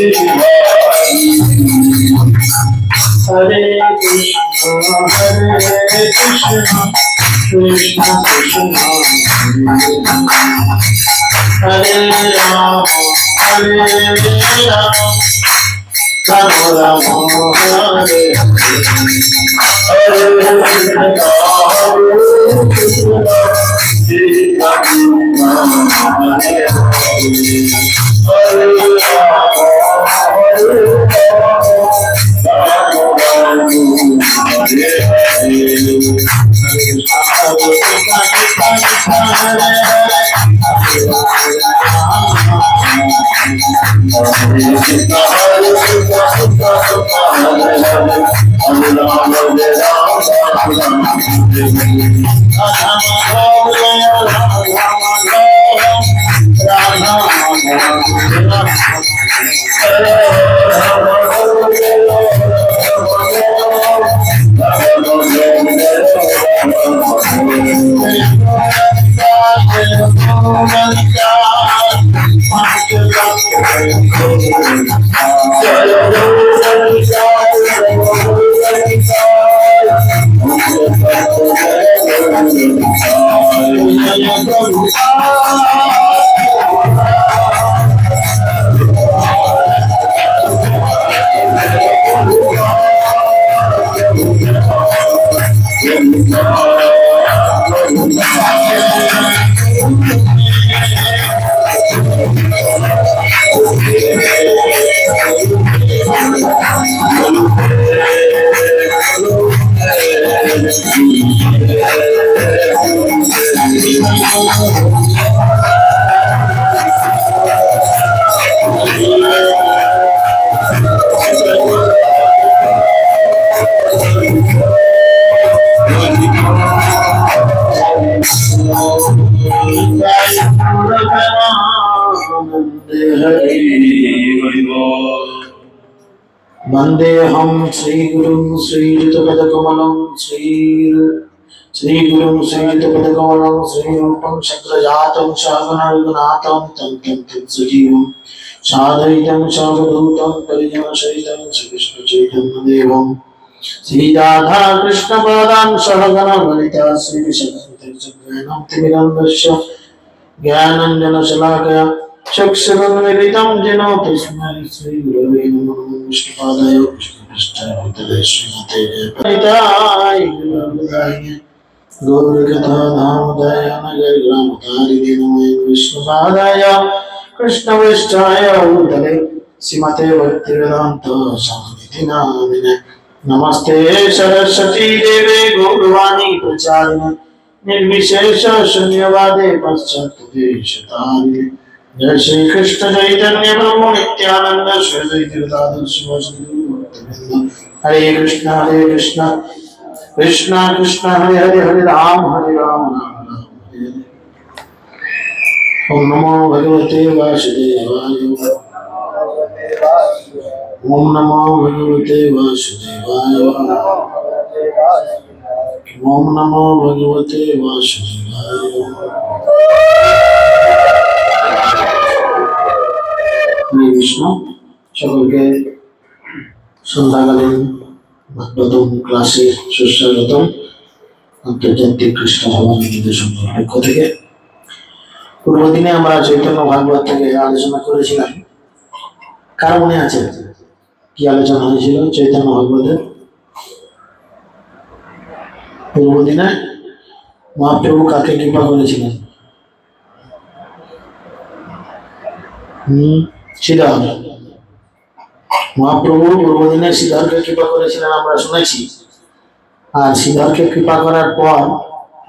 Hare Krishna Krishna Krishna Hare Rama Hare Rama Rama Rama Hare Hare Vandeham Sri Guru Sri Jitapadakomalam Sri Guru Sri Jitapadakomalam Sri Rupam Shakrajatam Shaganargunatam Tam Sujivam Sadaitam Savadutam Parijana Shaitam Sri Krishna Chaitanya Devam Sri Radha Krishna Padam Sahagana Valita Sri Vishakam Jagyanam Timirandasya Jnananjana Shalakaya Chakshurunmilitam Jeno Tasmai Sri Gurave Namo Vishnupadaya Krishna Srimate Panitai Gurudaya Gaurikatha Dhamadaya Nagar Gramadari Namo Vishnupadaya Krishna Vishtaya Udale Simate Bhaktivedanta Swami Namine Namaste Saraswati Deve Gaurvani Pracharine Nirvishesha Shunyavade Paschatadeshatari Jai Shri Krishna Chaitanya Prabhu Nityananda Shri Advaita Shivasri Hare Krishna Krishna Krishna Hare Hare Hare Ram Ram Ram Hare Om Namo Bhagavate Vasudevaya Om Namo Bhagavate Vasudevaya Om Namo Bhagavate Vasudevaya Hare Krishna সকলকে সন্ধ্যাকালীন প্রথম ক্লাসে সুস্বাগতম আন্তর্জাতিক কৃষ্ণ ভগবান সংঘের পক্ষ থেকে পূর্বদিনে আমরা চৈতন্য ভাগবত থেকে আলোচনা করেছিলাম কার মনে আছে কি আলোচনা হয়েছিল চৈতন্য ভাগবতের পূর্বদিনে মহাপ্রভু কাকে কৃপা করেছিলেন শ্রীধর মহাপ্রভু পূর্বদিনে শ্রীধরকে কৃপা করেছিলেন আমরা শুনেছি আর শ্রীধরকে কৃপা করার পর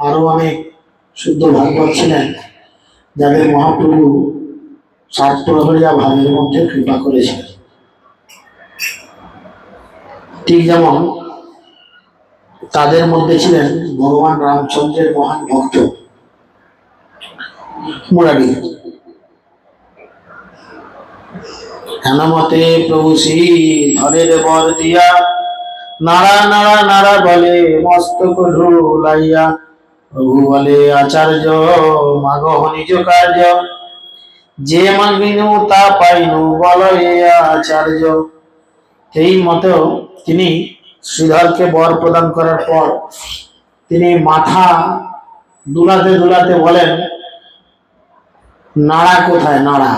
আরো অনেক শুদ্ধ ভাগবত ছিলেন যাদের মহাপ্রভু সাতপ্রহরিয়া ভাবের মধ্যে কৃপা করেছিলেন ঠিক যেমন তাদের মধ্যে ছিলেন ভগবান রামচন্দ্রের মহান ভক্ত মুরারি হেনমতে প্রভু শ্রী ধরের বর দিয়া নাড়া নাড়া নাড়া বলে মস্তক ঢুলাইয়া প্রভু বলে আচার্য মাগহ নিজ কার্য যে মাগিনু তা পাইনু বল আচার্য এই মতেও তিনি শ্রীধরকে বর প্রদান করার পর তিনি মাথা দুলাতে দুলাতে বলেন, নাড়া কোথায়? নাড়া,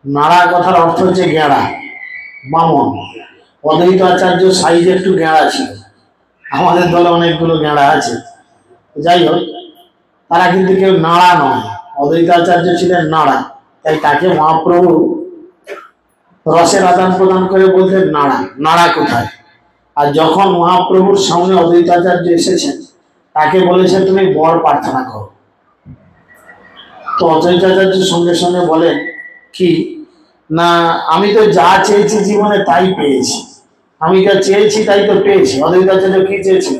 নাড়া কথার অর্থ হচ্ছে গেঁড়া, বামন। অদ্বৈত আচার্য সাইজ একটু গেঁড়া ছিল, আমাদের দলে অনেকগুলো গেঁড়া আছে, যাই হোক তারা কিন্তু কেউ নাড়া নয়। অদ্বৈত আচার্য ছিলেন নাড়া, তাই তাকে মহাপ্রভু রসের আদান প্রদান করে বলতেন নাড়া, নাড়া কোথায়। আর যখন মহাপ্রভুর সামনে অদ্বৈত আচার্য এসেছেন, তাকে বলেছে তুমি বর প্রার্থনা করো। তো অদ্বৈত আচার্য সঙ্গে সঙ্গে বলেন কি না, আমি তো যা চেয়েছি জীবনে তাই পেয়েছি, আমি যা চেয়েছি তাই তো পেয়েছি। অদ্বৈত আচার্য কি চেয়েছিল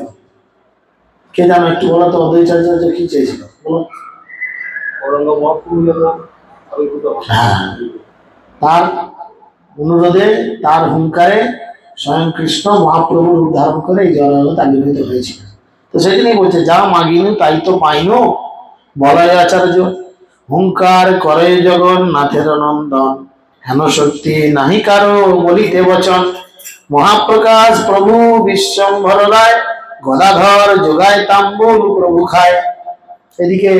কে জানো? একটু বলো তো, অদ্বৈত আচার্য কি চেয়েছিল বলো? হ্যাঁ, তার অনুরোধে, তার হুঙ্কারে স্বয়ং কৃষ্ণ মহাপ্রভুর উদ্ধারণ করে এই জগৎ আবির্ভূত হয়েছিল। তো সেখানেই বলছে, যা মাগিনু তাই তো পাইনু বলয় আচার্য, হুঙ্কার করে জগন্নাথের নন্দন, হেন শক্তি নাহি কারো বলিতে বচন, মহাপ্রকাশ প্রভু বিশ্বম্ভর রায়, গদাধর যোগায় তাম্বুল প্রভু খায়। এদিকে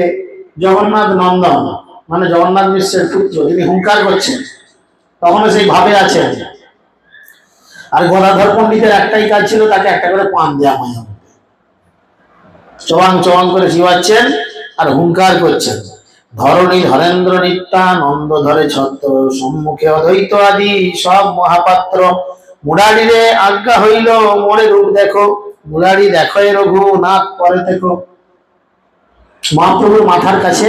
জগন্নাথ নন্দন মানে জগন্নাথ মিশ্রের পুত্র, তিনি হুঙ্কার করছেন, তখনও সেই ভাবে আছেন। আর গদাধর পণ্ডিতের একটাই কাজ ছিল, তাকে একটা করে পান দেওয়া হয়, চবাং চবাং করে চিবাচ্ছেন আর হুঙ্কার করছেন। ধরণী ধরেন্দ্র নিত্যানন্দ ধরে ছত্র, সম্মুখে অদ্বৈত আদি সব মহাপাত্র, মুরারিরে আজ্ঞা হইল মোরে রূপ দেখো, মুরারি দেখো এ রঘুনাথ পরে দেখো। মহাপ্রভুর মাথার কাছে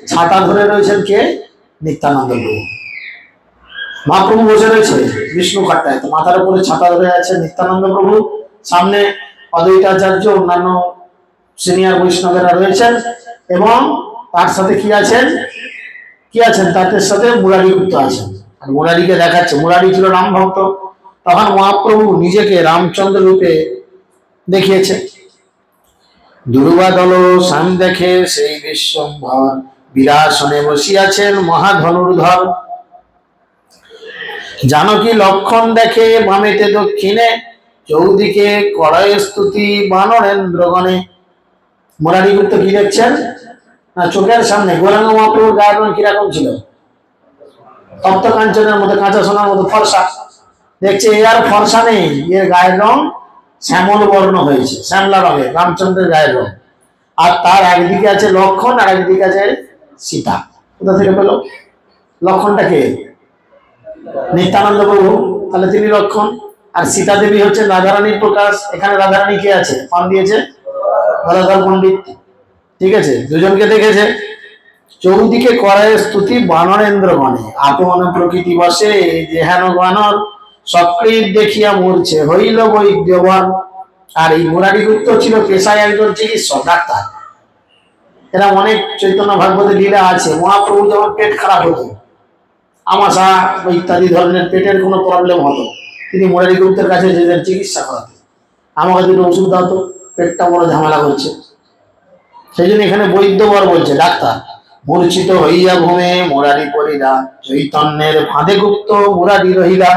ছাতা ধরে রয়েছেন কে? নিত্যানন্দ প্রভু। মহাপ্রভু বসে রয়েছে বিষ্ণু খাট্টায়, তো মাথার উপরে ছাতা ধরে আছে নিত্যানন্দ প্রভু, সামনে অদ্বৈত আচার্য, অন্যান্য সিনিয়র বৈষ্ণবেরা রয়েছেন, এবং তার সাথে কি আছেন? তাদের সাথে মুরারি গুপ্ত আছেন। আর মুরারিকে দেখাচ্ছে, মুরারি ছিল রাম ভক্ত, তখন মহাপ্রভু নিজেকে রামচন্দ্র রূপে দেখিয়েছে। দুর্বা দল শ্যাম দেখে সেই বিশ্বম্ভর, বিরাসনে বসিয়াছেন মহাধনুর্ধর, জানকী লক্ষণ দেখে বামেতে দক্ষিণে, চৌদিকে কড়ায় স্তুতি বানরেন্দ্রগণে। মুরারি গুপ্ত কি দেখছেন না? চোখের সামনে গৌরাঙ্গ মহাপ্রভুর গায়ের রং কিরকম ছিল? তপ্ত কাঞ্চনের মতো, কাঁচা সোনার মতো ফর্সা। দেখছে এ আর ফর্সা নেই, এর গায়ের রং শ্যামল বর্ণ হয়েছে, শ্যামলা রঙের, রামচন্দ্রের গায়ের রং। আর তার একদিকে আছে লক্ষণ আর একদিকে আছে সীতা। কোথা থেকে পেল? লক্ষণটা কে? নিত্যানন্দ প্রভু, তাহলে তিনি লক্ষণ। আর সীতা দেবী হচ্ছে রাধারানীর প্রকাশ। এখানে রাধারানী কে আছে? পান দিয়েছে গদাধর পণ্ডিত, ঠিক আছে, দুজনকে দেখেছে। চৌদিকে করায় স্তুতি বানরেন্দ্র গণে, আপন প্রকৃতি বসে যেহেন বানর, সক্রিয় দেখিয়া মূর্ছে হইল বৈদ্যবন। আর এই মুরারি গুপ্ত ছিল পেশায় একজন চিকিৎসক, ডাক্তার। এরা অনেক চৈতন্য ভাগবতে লীলা আছে। মহাপ্রভু যখন পেট খারাপ হতো, আমাশা ইত্যাদি ধরনের পেটের কোনো প্রবলেম হতো, তিনি মুরারি গুপ্তের কাছে যেতেন চিকিৎসা করাতে। আমাকে দুটো ওষুধ দাও তো, পেটটা বড় ঝামেলা করছে। সেই জন্য এখানে বৈদ্যবর বলছে, ডাক্তার। মূর্ছিত হইয়া ঘুমে মুরারি পড়িলা, চৈতন্যের ফাঁদে গুপ্ত মুরারি রহিলা,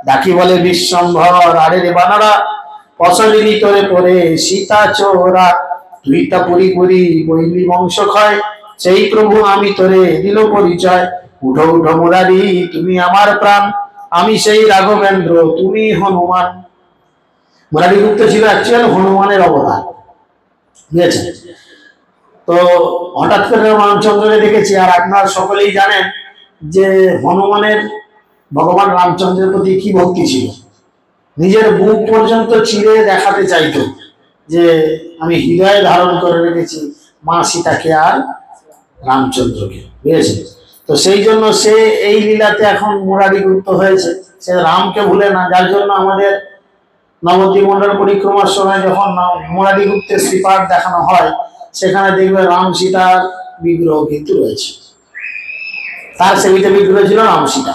ডাকি বলে বিশ্বম্ভর আরে রে বানারা, ফসলিনি তোরে পরে সীতা চোরা, তুই তা পুরি পুরি বইলি বংশ ক্ষয়, সেই প্রভু আমি তোরে দিল পরিচয়, উঠো উঠো মুরারি তুমি আমার প্রাণ, আমি সেই রাঘবেন্দ্র তুমি হনুমান। মুরারি গুপ্ত ছিল অ্যাকচুয়াল হনুমানের অবতার, বুঝেছেন? তো হঠাৎ করে রামচন্দ্রকে দেখেছি। আর আপনারা সকলেই জানেন যে হনুমানের ভগবান রামচন্দ্রের প্রতি কি ভক্তি ছিল, নিজের বুক পর্যন্ত চিরে দেখাতে চাইতো যে আমি হৃদয়ে ধারণ করে রেখেছি মা সীতাকে আর রামচন্দ্রকে, বুঝেছেন? তো সেই জন্য সে এই লীলাতে এখন মুরারি গুপ্ত হয়েছে, সে রামকে ভুলে না। যার জন্য আমাদের নবদ্বীপ মন্ডল পরিক্রমার সময় যখন মুরারি গুপ্তের শ্রীপাঠ দেখানো হয়, সেখানে দেখবে রাম সীতার বিগ্রহ কিন্তু রয়েছে, তার সেবিতে বিগ্রহ ছিল রাম সীতা।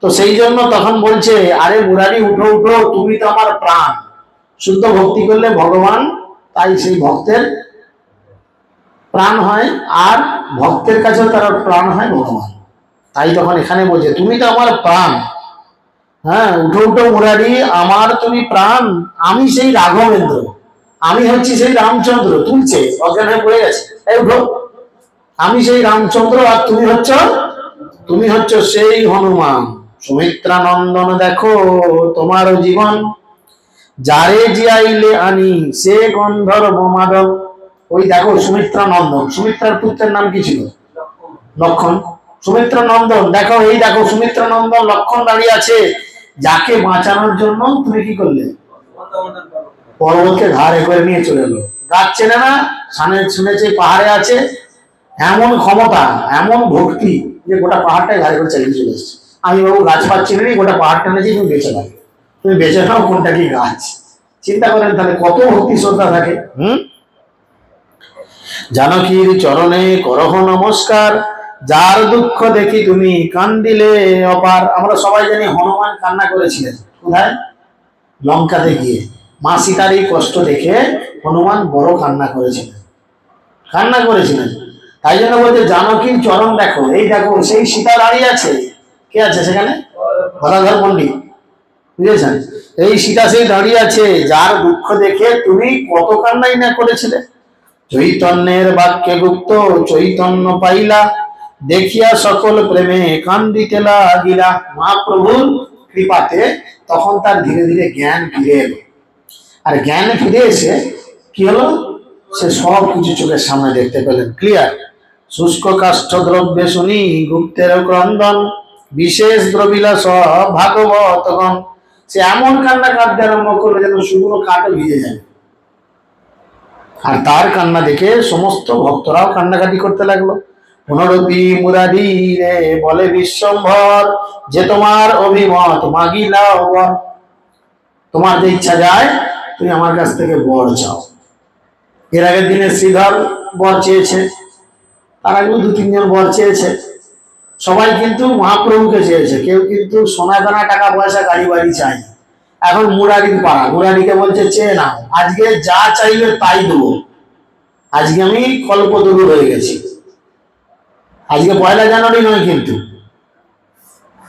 তো সেই জন্য তখন বলছে, আরে মুরারি উঠো উঠো তুমি তো আমার প্রাণ। শুদ্ধ ভক্তি করলে ভগবান তাই সেই ভক্তের প্রাণ হয়, আর ভক্তের কাছেও তার প্রাণ হয় ভগবান। তাই তখন এখানে বলছে তুমি তো আমার প্রাণ, হ্যাঁ, উঠো উঠো মুরারি, আমার তুমি প্রাণ, আমি সেই রাঘবেন্দ্র, আমি হচ্ছি সেই রামচন্দ্র। তুলছে, অজ্ঞান হয়ে পড়ে গেছে, এই উঠো, আমি সেই রামচন্দ্র আর তুমি হচ্ছ সেই হনুমান। সুমিত্রা নন্দন দেখো তোমারও জীবন, যারে জিয়াইলে আনি সে গন্ধর্ব মাদক। ওই দেখো সুমিত্রা নন্দন, সুমিত্রার পুত্রের নাম কি ছিল? লক্ষণ। সুমিত্রা নন্দন দেখো, এই দেখো সুমিত্রা নন্দন লক্ষণ দাঁড়িয়ে আছে, যাকে বাঁচানোর জন্য তুমি কি করলে? পর্বতকে ঘাড়ে করে নিয়ে চলে এলো। গাছ চেনে না, শুনেছে পাহাড়ে আছে, এমন ক্ষমতা এমন ভক্তি যে গোটা পাহাড়টাই ঘাড়ে করে চালিয়ে চলে এসছে। আমি বাবু গাছ পাচ্ছি না, গোটা পাহাড়টা নিয়েছি, তুমি বেঁচে নাও, তুমি বেঁচে নাও, কোনটা কি গাছ। চিন্তা করেন তাহলে কত ভক্তি শ্রদ্ধা থাকে। জানকীর চরণে করহ নমস্কার, যার দুঃখ দেখি তুমি কান্দিলে অপার। আমরা সবাই জানি হনুমান কান্না করেছিলেন কোথায়? লঙ্কাতে গিয়ে মা সীতার এই কষ্ট দেখে হনুমান বড় কান্না করেছিলেন, তাই জন্য বলছে জানকীর চরণ দেখো, এই দেখো সেই সীতা দাঁড়িয়ে আছে। কে আছে সেখানে? গদাধর পণ্ডিত, বুঝেছেন? এই সীতা সেই দাঁড়িয়ে আছে, যার দুঃখ দেখে তুমি কত কান্নাই না করেছিলে। চৈতন্যের বাক্যে গুপ্ত চৈতন্য পাইলা, দেখিয়া সকল প্রেমে কান্দিতে লাগিলা। মহাপ্রভুর কৃপাতে তখন তার ধীরে ধীরে জ্ঞান ফিরে এলো, আর জ্ঞান ফিরে এসে কি হলো? সে সব কিছু চোখের সামনে দেখতে পেলেন, ক্লিয়ার। শুষ্ক কাষ্ঠ দ্রব্যে শুনি গুপ্তের ক্রন্দন, বিশেষ দ্রবিলাস ভাগবতগণ। সে এমন কান্না কাঁদতে আরম্ভ করলো যেন শুকনো কাঠও ভিজে যায়। আর তার কান্না দেখে সমস্ত ভক্তরাও কান্নাকাটি করতে লাগলো। পুনরপি মুরারি রে বলে বিশ্বম্ভর, যে তোমার অভিমত মাগিলাও বর। তোমার যে ইচ্ছা যায় তুমি আমার কাছ থেকে বর চাও। এর আগের দিনে শ্রীধর বর চেয়েছে, তার আগেও 2-3 জন বর চেয়েছে। সবাই কিন্তু মহাপ্রভুকে চেয়েছে, কেউ কিন্তু সোনা দানা টাকা পয়সা গাড়ি বাড়ি চাই। এখন মুরারির পাড়া, মুরারিকে বলছে চেয়ে নাও, আজকে যা চাইবে তাই দেবো। আজকে আমি কল্পতরু হয়ে গেছি। আজকে 1 জানুয়ারি নয়, কিন্তু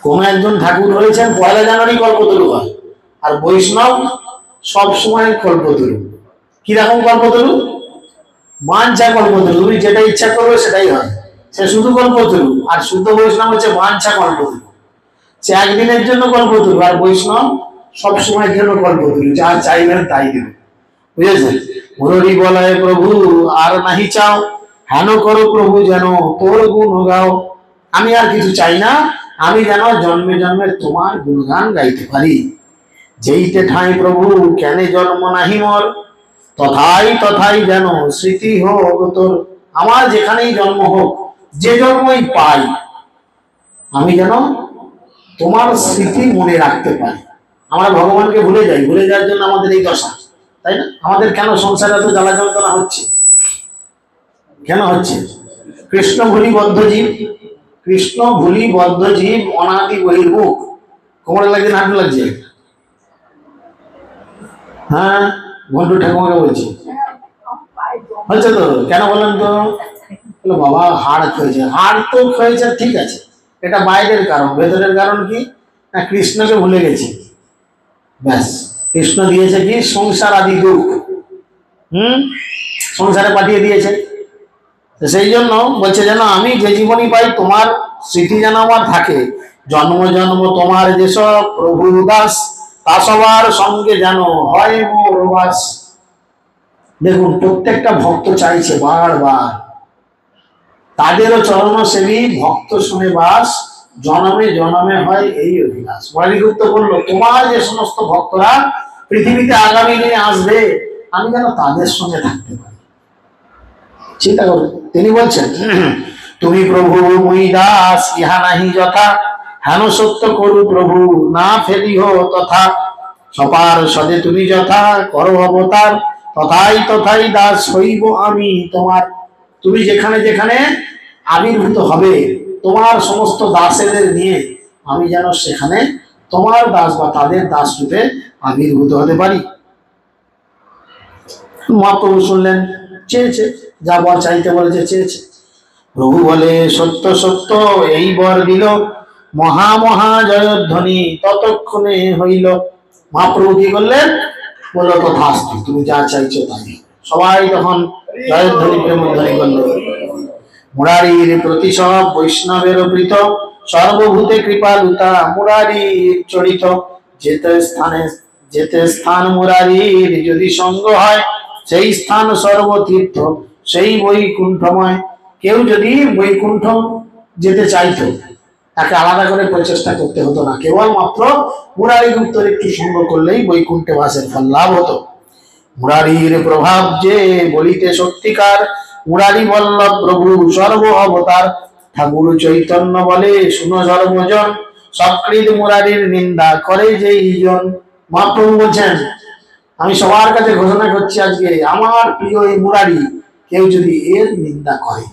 কোন একজন ঠাকুর রয়েছেন 1 জানুয়ারি কল্পতরু হয়, আর বৈষ্ণব সব সময় কল্পতরু। কিরকম কল্পতরু? বাঞ্ছা কল্পতরু, তুমি যেটা ইচ্ছা করবে সেটাই হয়, সে শুধু কল্পতরু। আর শুদ্ধ বৈষ্ণব হচ্ছে বাঞ্ছা কল্পতরু, সে একদিনের জন্য কল্পতরু, আর বৈষ্ণব সব সময়ের জন্য কল্পতরু, যা চাইবেন তাই দেবে, বুঝেছেন? মুরলী বলায় প্রভু আর নাহি চাও, হেন করো প্রভু যেন তোর গুণ গাও। আমি আর কিছু চাই না, আমি যেন জন্মে জন্মে তোমার গুণগান গাইতে পারি। যেইতে ঠাঁই প্রভু কেনে জন্ম নাহি মোর, তথাই তথাই যেন স্মৃতি হোক তোর। আমার যেখানেই জন্ম হোক, যে জন্মই পাই, আমি যেন তোমার স্মৃতি মনে রাখতে পারি। আমরা ভগবানকে ভুলে যাই, ভুলে যাওয়ার জন্য আমাদের এই দশা, তাই না? আমাদের কেন সংসারে এত জ্বালা যন্ত্রণা হচ্ছে? কেন হচ্ছে? কৃষ্ণ ভুলি বদ্ধ জীব, কৃষ্ণ ভুলি বদ্ধ জীব অনাদি বহির্মুখ। কোমরে লাগছে না হাঁটু লাগছে? হ্যাঁ, ঘন্টু ঠাকুমাকে বলছি হচ্ছে তো। কেন বলেন তো? বাবা হাড় খেয়েছে, হাড় তো খেয়েছে, ঠিক আছে, এটা বাইরের কারণ। ভেতরের কারণ কি? না, কৃষ্ণকে ভুলে গেছি, ব্যাস। কৃষ্ণ দিয়েছে কি? সংসার আদি দুঃখ, সংসারে পাঠিয়ে দিয়েছে। সেই জন্য বলছে যেন আমি যে জীবনই পাই তোমার স্মৃতি যেন আমার থাকে। জন্ম জন্ম তোমার যেসব প্রভু দাস, তা সবার সঙ্গে যেন হয় মোর বাস। দেখুন, প্রত্যেকটা ভক্ত চাইছে বারবার, তাদেরও চরণ সেবী ভক্ত শুনে বাস, জনমে জনমে হয় এই অভিলাষ। মহারিগুপ্ত বললো তোমার যে সমস্ত ভক্তরা পৃথিবীতে আগামী দিনে আসবে, আমি যেন তাদের সঙ্গে থাকতে পারি। চিন্তা করুন, তিনি বলছেন তুমি প্রভু মুই দাস, ইহা নাহি যথা, হেন সত্য করু প্রভু না ফেলিহ তথা। সপার সদে তুমি যথা করো অবতার, তথাই তথাই দাস হইব আমি তোমার। তুমি যেখানে যেখানে আবির্ভূত হবে তোমার সমস্ত দাসেদের নিয়ে, আমি যেন সেখানে তোমার দাস বা তাদের দাস রূপে আবির্ভূত হতে পারি। মহাপ্রভু শুনলেন, চেয়েছে, যা বর চাইতে বলেছে চেয়েছে। প্রভু বলে সত্য সত্য এই বর দিল, মহা মহা জয়ধ্বনি ততক্ষণে হইল। মহাপ্রভু কি করলেন? বলল তথাস্তু, তুমি যা চাইছো তাই। সবাই তখন জয়ধ্বনি প্রেমধ্বনি করল। মুরারির প্রতি সব বৈষ্ণবের প্রীত, সর্বভূতে কৃপালুতা মুরারির চরিত। যেতে স্থান মুরারির যদি সঙ্গ হয়, সেই স্থান সর্বতীর্থ, সেই বৈকুণ্ঠময়। কেউ যদি বৈকুণ্ঠ যেতে চাইতো, তাকে আলাদা করে প্রচেষ্টা করতে হতো না, কেবলমাত্র মুরারি গুপ্তর একটু সঙ্গ করলেই বৈকুণ্ঠে বাসের ফল লাভ হতো। মুরারির প্রভাব যে বলিতে সত্যিকার, মুরারি বল্লভ প্রভু সর্ব অবতার। ঠাকুর চৈতন্য বলে শুনো সর্বজন, সক্রিয় মুরারির নিন্দা করে যেই জন। মহাপ্রভু বলছেন, আমি সবার কাছে ঘোষণা করছি আজকে, আমার প্রিয় এই মুরারি কেউ যদি এর নিন্দা করে,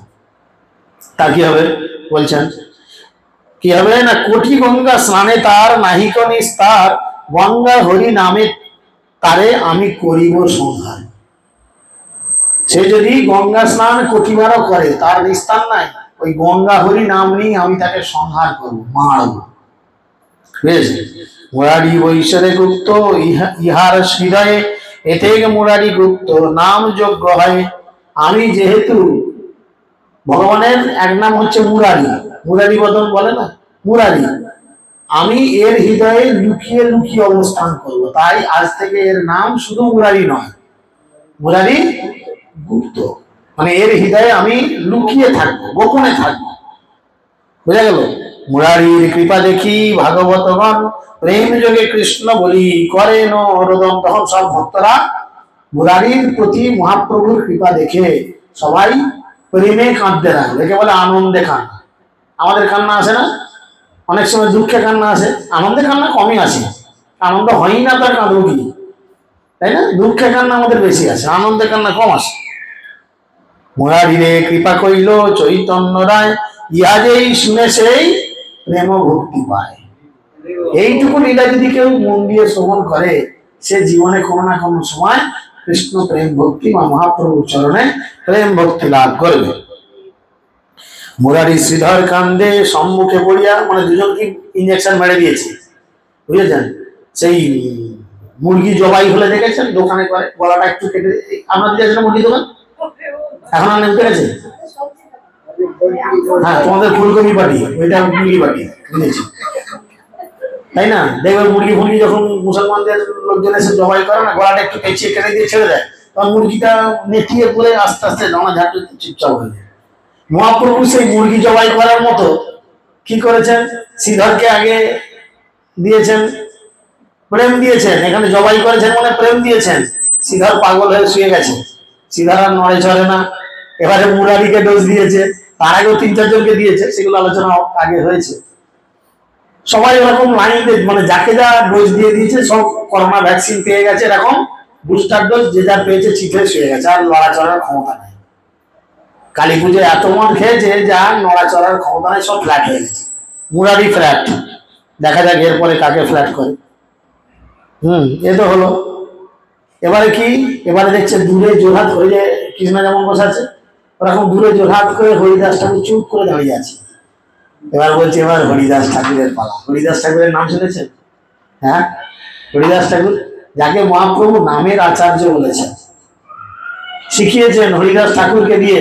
তা কি হবে? বলছেন কি হবে না, কোটি গঙ্গা স্নানে তার নাহিক নিস্তার, গঙ্গা হরি নামে তারে আমি করিব সংহার। সে যদি গঙ্গা স্নান কোটিবারও করে, তার নিস্তার নাই, ওই গঙ্গা হরি নাম নিয়ে আমি তাকে সংহার করবো, মারব। বেশ, মুরারি বৈশ্বরে গুপ্ত ইহার হৃদয়ে, এতে মুরারি গুপ্ত নাম যোগ্য হয়। আমি যেহেতু ভগবানের এক নাম হচ্ছে মুরারি, মুরারি বদন বলে না, মুরারি, আমি এর হৃদয়ে লুকিয়ে লুকিয়ে অবস্থান করব, তাই আজ থেকে এর নাম শুধু মুরারি নয়, মুরারি গুপ্ত। মানে এর হৃদয়ে আমি লুকিয়ে থাকবো, গোপনে থাকবো। বুঝা গেল? মুরারির কৃপা দেখি ভাগবতগণ, প্রেম যোগে কৃষ্ণ বলি করে নরোদন। তখন সব ভক্তরা মুরারির প্রতি মহাপ্রভুর কৃপা দেখে সবাই প্রেমে কাঁদতে লাগলো। একে বলে আনন্দে কান্না। আমাদের কান্না আসে না? অনেক সময় দুঃখে কান্না আসে, আনন্দে কান্না কমই আসে। আনন্দ হয়ই না, তার কাঁদবো কি, তাই না? দুঃখে কান্না আমাদের বেশি আসে, আনন্দে কান্না কম আসে। মুরারিরে কৃপা কইল চৈতন্য রায়, ইহা যেই শুনে সেই প্রেম ভক্তি পায়। এইটুকু লীলা যদি কেউ মন দিয়ে শ্রবণ করে, সে জীবনে কোনো না কোনো সময় কৃষ্ণ প্রেম ভক্তি বা মহাপ্রভুর চরণে প্রেম ভক্তি লাভ করবে। মুরারি শ্রীধর কান্দে সম্মুখে পড়িয়া, মানে দুজনকে ইঞ্জেকশন মেরে দিয়েছে, বুঝেছেন? সেই মুরগি জবাই হলে দেখেছেন দোকানে করে গলাটা একটু কেটে, আপনাদের কাছে মুরগি দোকান এখন আর নেমতে গেছে? হ্যাঁ, তোমাদের ফুলকপি পাটি, ওইটা মুরগি পাটি, বুঝেছি, তাই না? দেখবেন মুরগি ফুরগি যখন মুসলমানদের লোকজন এসে জবাই করে না, গলাটা একটু পেঁচিয়ে কেটে দিয়ে ছেড়ে দেয়, তখন মুরগিটা নেতিয়ে পড়ে আস্তে আস্তে জামা ঝাঁটতে চুপচাপ হয়ে যায়। মহাপ্রভু সেই মুরগি জবাই করার মতো কি করেছেন? শ্রীধরকে আগে দিয়েছেন, প্রেম দিয়েছেন, এখানে জবাই করেছেন মানে প্রেম দিয়েছেন। শ্রীধর পাগল হয়ে শুয়ে গেছে, শ্রীধর আর নড়ে চড়ে না। এবারে মুরারিকে ডোজ দিয়েছে, তার আগেও ৩-৪ জনকে দিয়েছে, সেগুলো আলোচনা আগে হয়েছে। সবাই এরকম লাইন, মানে যাকে যা ডোজ দিয়ে দিয়েছে, সব করোনা ভ্যাকসিন পেয়ে গেছে, এরকম বুস্টার ডোজ যে যা পেয়েছে চিঠে শুয়ে গেছে, আর লড়াচড়ার ক্ষমতা নেই। কালী পুজোয় এত মদ খেয়েছে যে আর নড়াচড়ার ক্ষমতা নেই, সব ফ্ল্যাট হয়ে গেছে। মুরারি ফ্ল্যাট, দেখা যাক এরপরে কাকে ফ্ল্যাট করে। এ তো হলো। এবারে কি, এবারে দেখছে দূরে জোরহাত হয়ে যায়, কৃষ্ণ যেমন বসে আছে ওরকম দূরে জোরহাত করে হরিদাস ঠাকুর চুপ করে দাঁড়িয়ে আছে। এবার বলছে এবার হরিদাস ঠাকুরের পালা। হরিদাস ঠাকুরের নাম শুনেছেন? হ্যাঁ, হরিদাস ঠাকুর যাকে মহাপ্রভু নামের আচার্য বলেছেন, শিখিয়েছেন হরিদাস ঠাকুরকে দিয়ে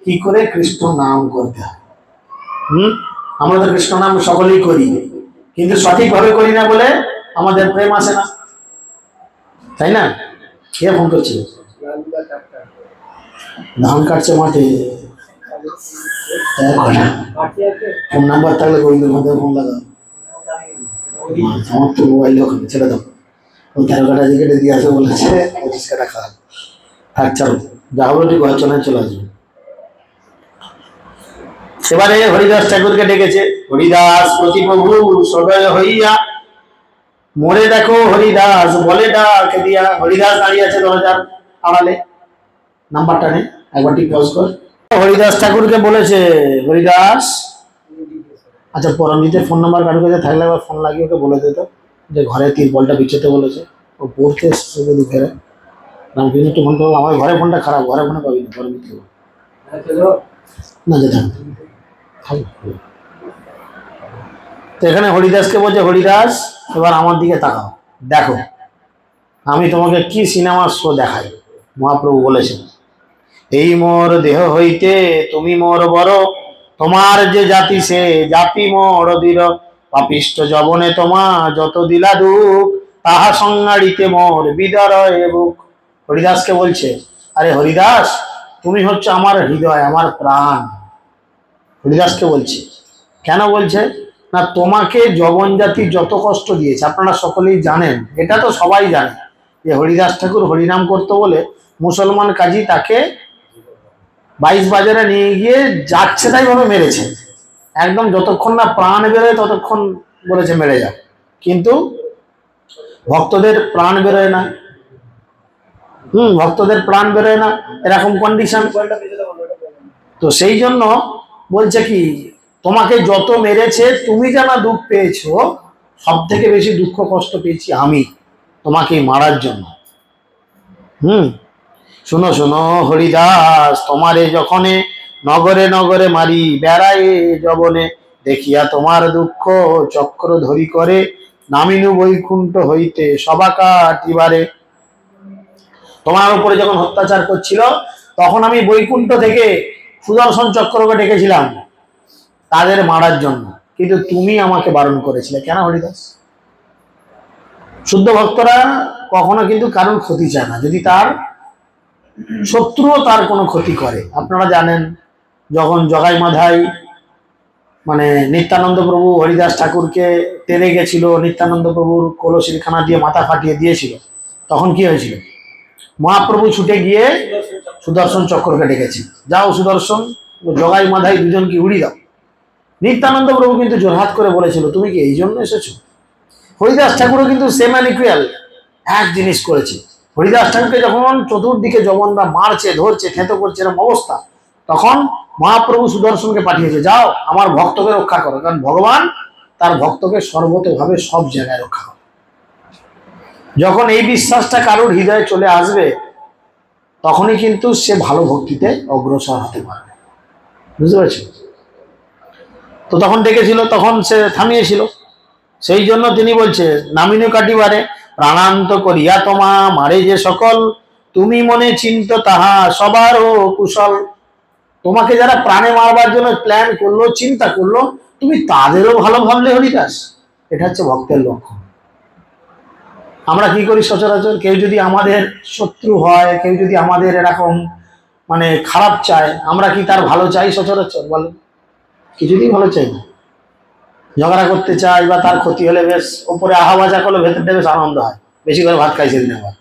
কি করে কৃষ্ণ নাম করতে হয়। আমরা তো কৃষ্ণ নাম সকলেই করি, কিন্তু সঠিকভাবে করি না বলে আমাদের প্রেম আসে না, তাই না? কে ফোন করছে? ধান কাটছে মাঠে, ফোন নাম্বার থাকলে গোবিন্দের মধ্যে ফোন লাগাও। আমার তো মোবাইল ওখানে ছেড়ে দাও, ওই 13 কাটা যে কেটে দিয়ে আসবে বলেছে, 25 কাটা খাওয়া। থাক চলো, যা হলো ঠিক চলে চলে আসবে। সেবারে হরিদাস ঠাকুরকে ডেকেছে, হরিদাস প্রতিপ্রভু সদয় হইয়া, মোরে দেখো হরিদাস বলে ডাকে দিয়া। হরিদাস দাঁড়িয়ে আছে দরজার আড়ালে, নাম্বারটা নেই, একবার ঠিক পজ কর। হরিদাস ঠাকুরকে বলেছে, হরিদাস, আচ্ছা পরমজিতের ফোন নাম্বার কারোর কাছে থাকলে একবার ফোন লাগিয়ে ওকে বলে দিত যে ঘরে তিরপলটা বিছাতে বলেছে, ও পড়তে এসেছে যদি ফেরে। রামকৃষ্ণ একটু ফোন করবো, আমার ঘরে ফোনটা খারাপ, ঘরে ফোনে পাবি না, পরমজিৎ না যেতে তো এখানে হরিদাসকে বলছে, হরিদাস এবার আমার দিকে তাকাও, দেখো আমি তোমাকে কি সিনেমার শো দেখাই। মহাপ্রভু বলেছেন, এই মোর দেহ হইতে তুমি মোর বড়, তোমার যে জাতি সে জাতি মোর দৃঢ়, পাপিষ্ঠ জবনে তোমা যত দিলা দুঃখ, তাহা সংহারিতে মোর বিদরয় বুক। হরিদাসকে বলছে, আরে হরিদাস তুমি হচ্ছে আমার হৃদয়, আমার প্রাণ। হরিদাসকে বলছে, কেন বলছে না, তোমাকে জবন জাতি যত কষ্ট দিয়েছে, আপনারা সকলেই জানেন, এটা তো সবাই জানে যে হরিদাস ঠাকুর হরিনাম করতে বলে মুসলমান কাজী তাকে 22 বাজারে নিয়ে গিয়ে যাচ্ছে তাই ভাবে মেরেছে, একদম যতক্ষণ না প্রাণ বেরোয় ততক্ষণ বলেছে মেরে যাও, কিন্তু ভক্তদের প্রাণ বেরোয় না। ভক্তদের প্রাণ বেরোয় না, এরকম কন্ডিশন। তো সেই জন্য বলছে কি, তোমাকে যত মেরেছে তুমি জানা দুঃখ পেয়েছো, সব থেকে বেশি দুঃখ কষ্ট পেয়েছি আমি তোমাকে মারার জন্য। শুনো শোনো হরিদাস, তোমারে যখনে নগরে নগরে মারি বেড়ায় জবনে, দেখিয়া তোমার দুঃখ চক্র ধরি করে, নামিনু বৈকুণ্ঠ হইতে সবা কাটিবারে। তোমার উপরে যখন অত্যাচার করছিল তখন আমি বৈকুণ্ঠ থেকে সুদর্শন চক্রকে ডেকেছিলাম তাদের মারার জন্য, কিন্তু তুমি আমাকে বারণ করেছিলে। কেন হরিদাস? শুদ্ধ ভক্তরা কখনো কিন্তু কারণ ক্ষতি চায় না, যদি তার শত্রুও তার কোনো ক্ষতি করে। আপনারা জানেন, যখন জগাই মাধাই মানে নিত্যানন্দ প্রভু হরিদাস ঠাকুরকে টেনে গেছিল, নিত্যানন্দ প্রভুর কলসিরখানা দিয়ে মাথা ফাটিয়ে দিয়েছিল, তখন কি হয়েছিল? মহাপ্রভু ছুটে গিয়ে সুদর্শন চক্রকে ডেকেছে, যাও সুদর্শন জগাই মাধাই দুজনকে উড়িয়ে দাও। নিত্যানন্দ প্রভু কিন্তু জোরহাত করে বলেছিল, তুমি কি এই জন্য এসেছো? হরিদাস ঠাকুরও কিন্তু সেম অ্যান্ড ইকুয়াল এক জিনিস করেছে। হরিদাস ঠাকুরকে যখন চতুর্দিকে জবনরা মারছে, ধরছে, থেতো করছে, এরকম অবস্থা, তখন মহাপ্রভু সুদর্শনকে পাঠিয়েছে, যাও আমার ভক্তকে রক্ষা করো, কারণ ভগবান তার ভক্তকে সর্বতভাবে সব জায়গায় রক্ষা করে। যখন এই বিশ্বাসটা কারোর হৃদয়ে চলে আসবে, তখনই কিন্তু সে ভালো ভক্তিতে অগ্রসর হতে পারবে। বুঝতে পারছি? তো তখন ডেকেছিল, তখন সে থামিয়েছিল। সেই জন্য তিনি বলছে, নামিনু কাটিবারে প্রাণান্ত করিয়া তোমা মারে যে সকল, তুমি মনে চিন্ত তাহা সবারও কুশল। তোমাকে যারা প্রাণে মারবার জন্য প্ল্যান করলো, চিন্তা করলো, তুমি তাদেরও ভালো ভাবলে হরিদাস। এটা হচ্ছে ভক্তের লক্ষণ। আমরা কি করি সচরাচর, কেউ যদি আমাদের শত্রু হয়, কেউ যদি আমাদের এরকম মানে খারাপ চায়, আমরা কি তার ভালো চাই সচরাচর? বলেন, কিছুতেই ভালো চাই না। ঝগড়া করতে চাই বা তার ক্ষতি হলে বেশ ওপরে আহাবাজা করলে ভেতরটা বেশ আনন্দ হয়, বেশি করে ভাত খাইছে দিন আবার।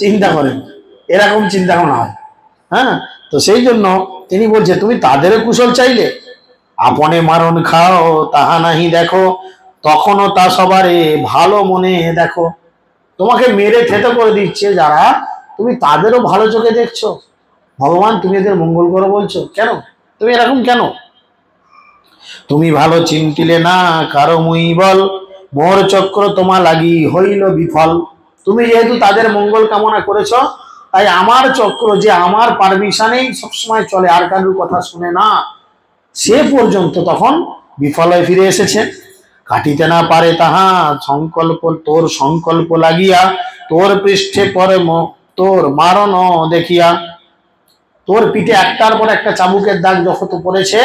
চিন্তা করেন, এরকম চিন্তা ভাবনা হয়। তো সেই জন্য তিনি বলছে, তুমি তাদেরও কুশল চাইলে, আপনে মারণ খাও তাহা নাহি দেখো, তখনও তা সবারে ভালো মনে দেখো। তোমাকে মেরে থেতো করে দিচ্ছে যারা, তুমি তাদেরও ভালো চোখে দেখছো। ভগবান তুমি এদের মঙ্গল করো বলছো, কেন? তুমি এরকম কেন? তুমি ভালো চিন্তিলে না কারো মুই বল, মোর চক্র তোমা লাগি হইল বিফল। তুমি যেহেতু তাদের মঙ্গল কামনা করেছ, তাই আমার চক্র যে আমার পারমিশনেই সবসময় চলে, আর কারোর কথা শুনে না, সে পর্যন্ত তখন বিফল হয়ে ফিরে এসেছে। কাটিতে না পারে তাহা সংকল্প, তোর সংকল্প লাগিয়া, তোর পৃষ্ঠে পরে তোর মারণ দেখিয়া। তোর পিঠে একটার পর একটা চাবুকের দাগ যখন পড়েছে,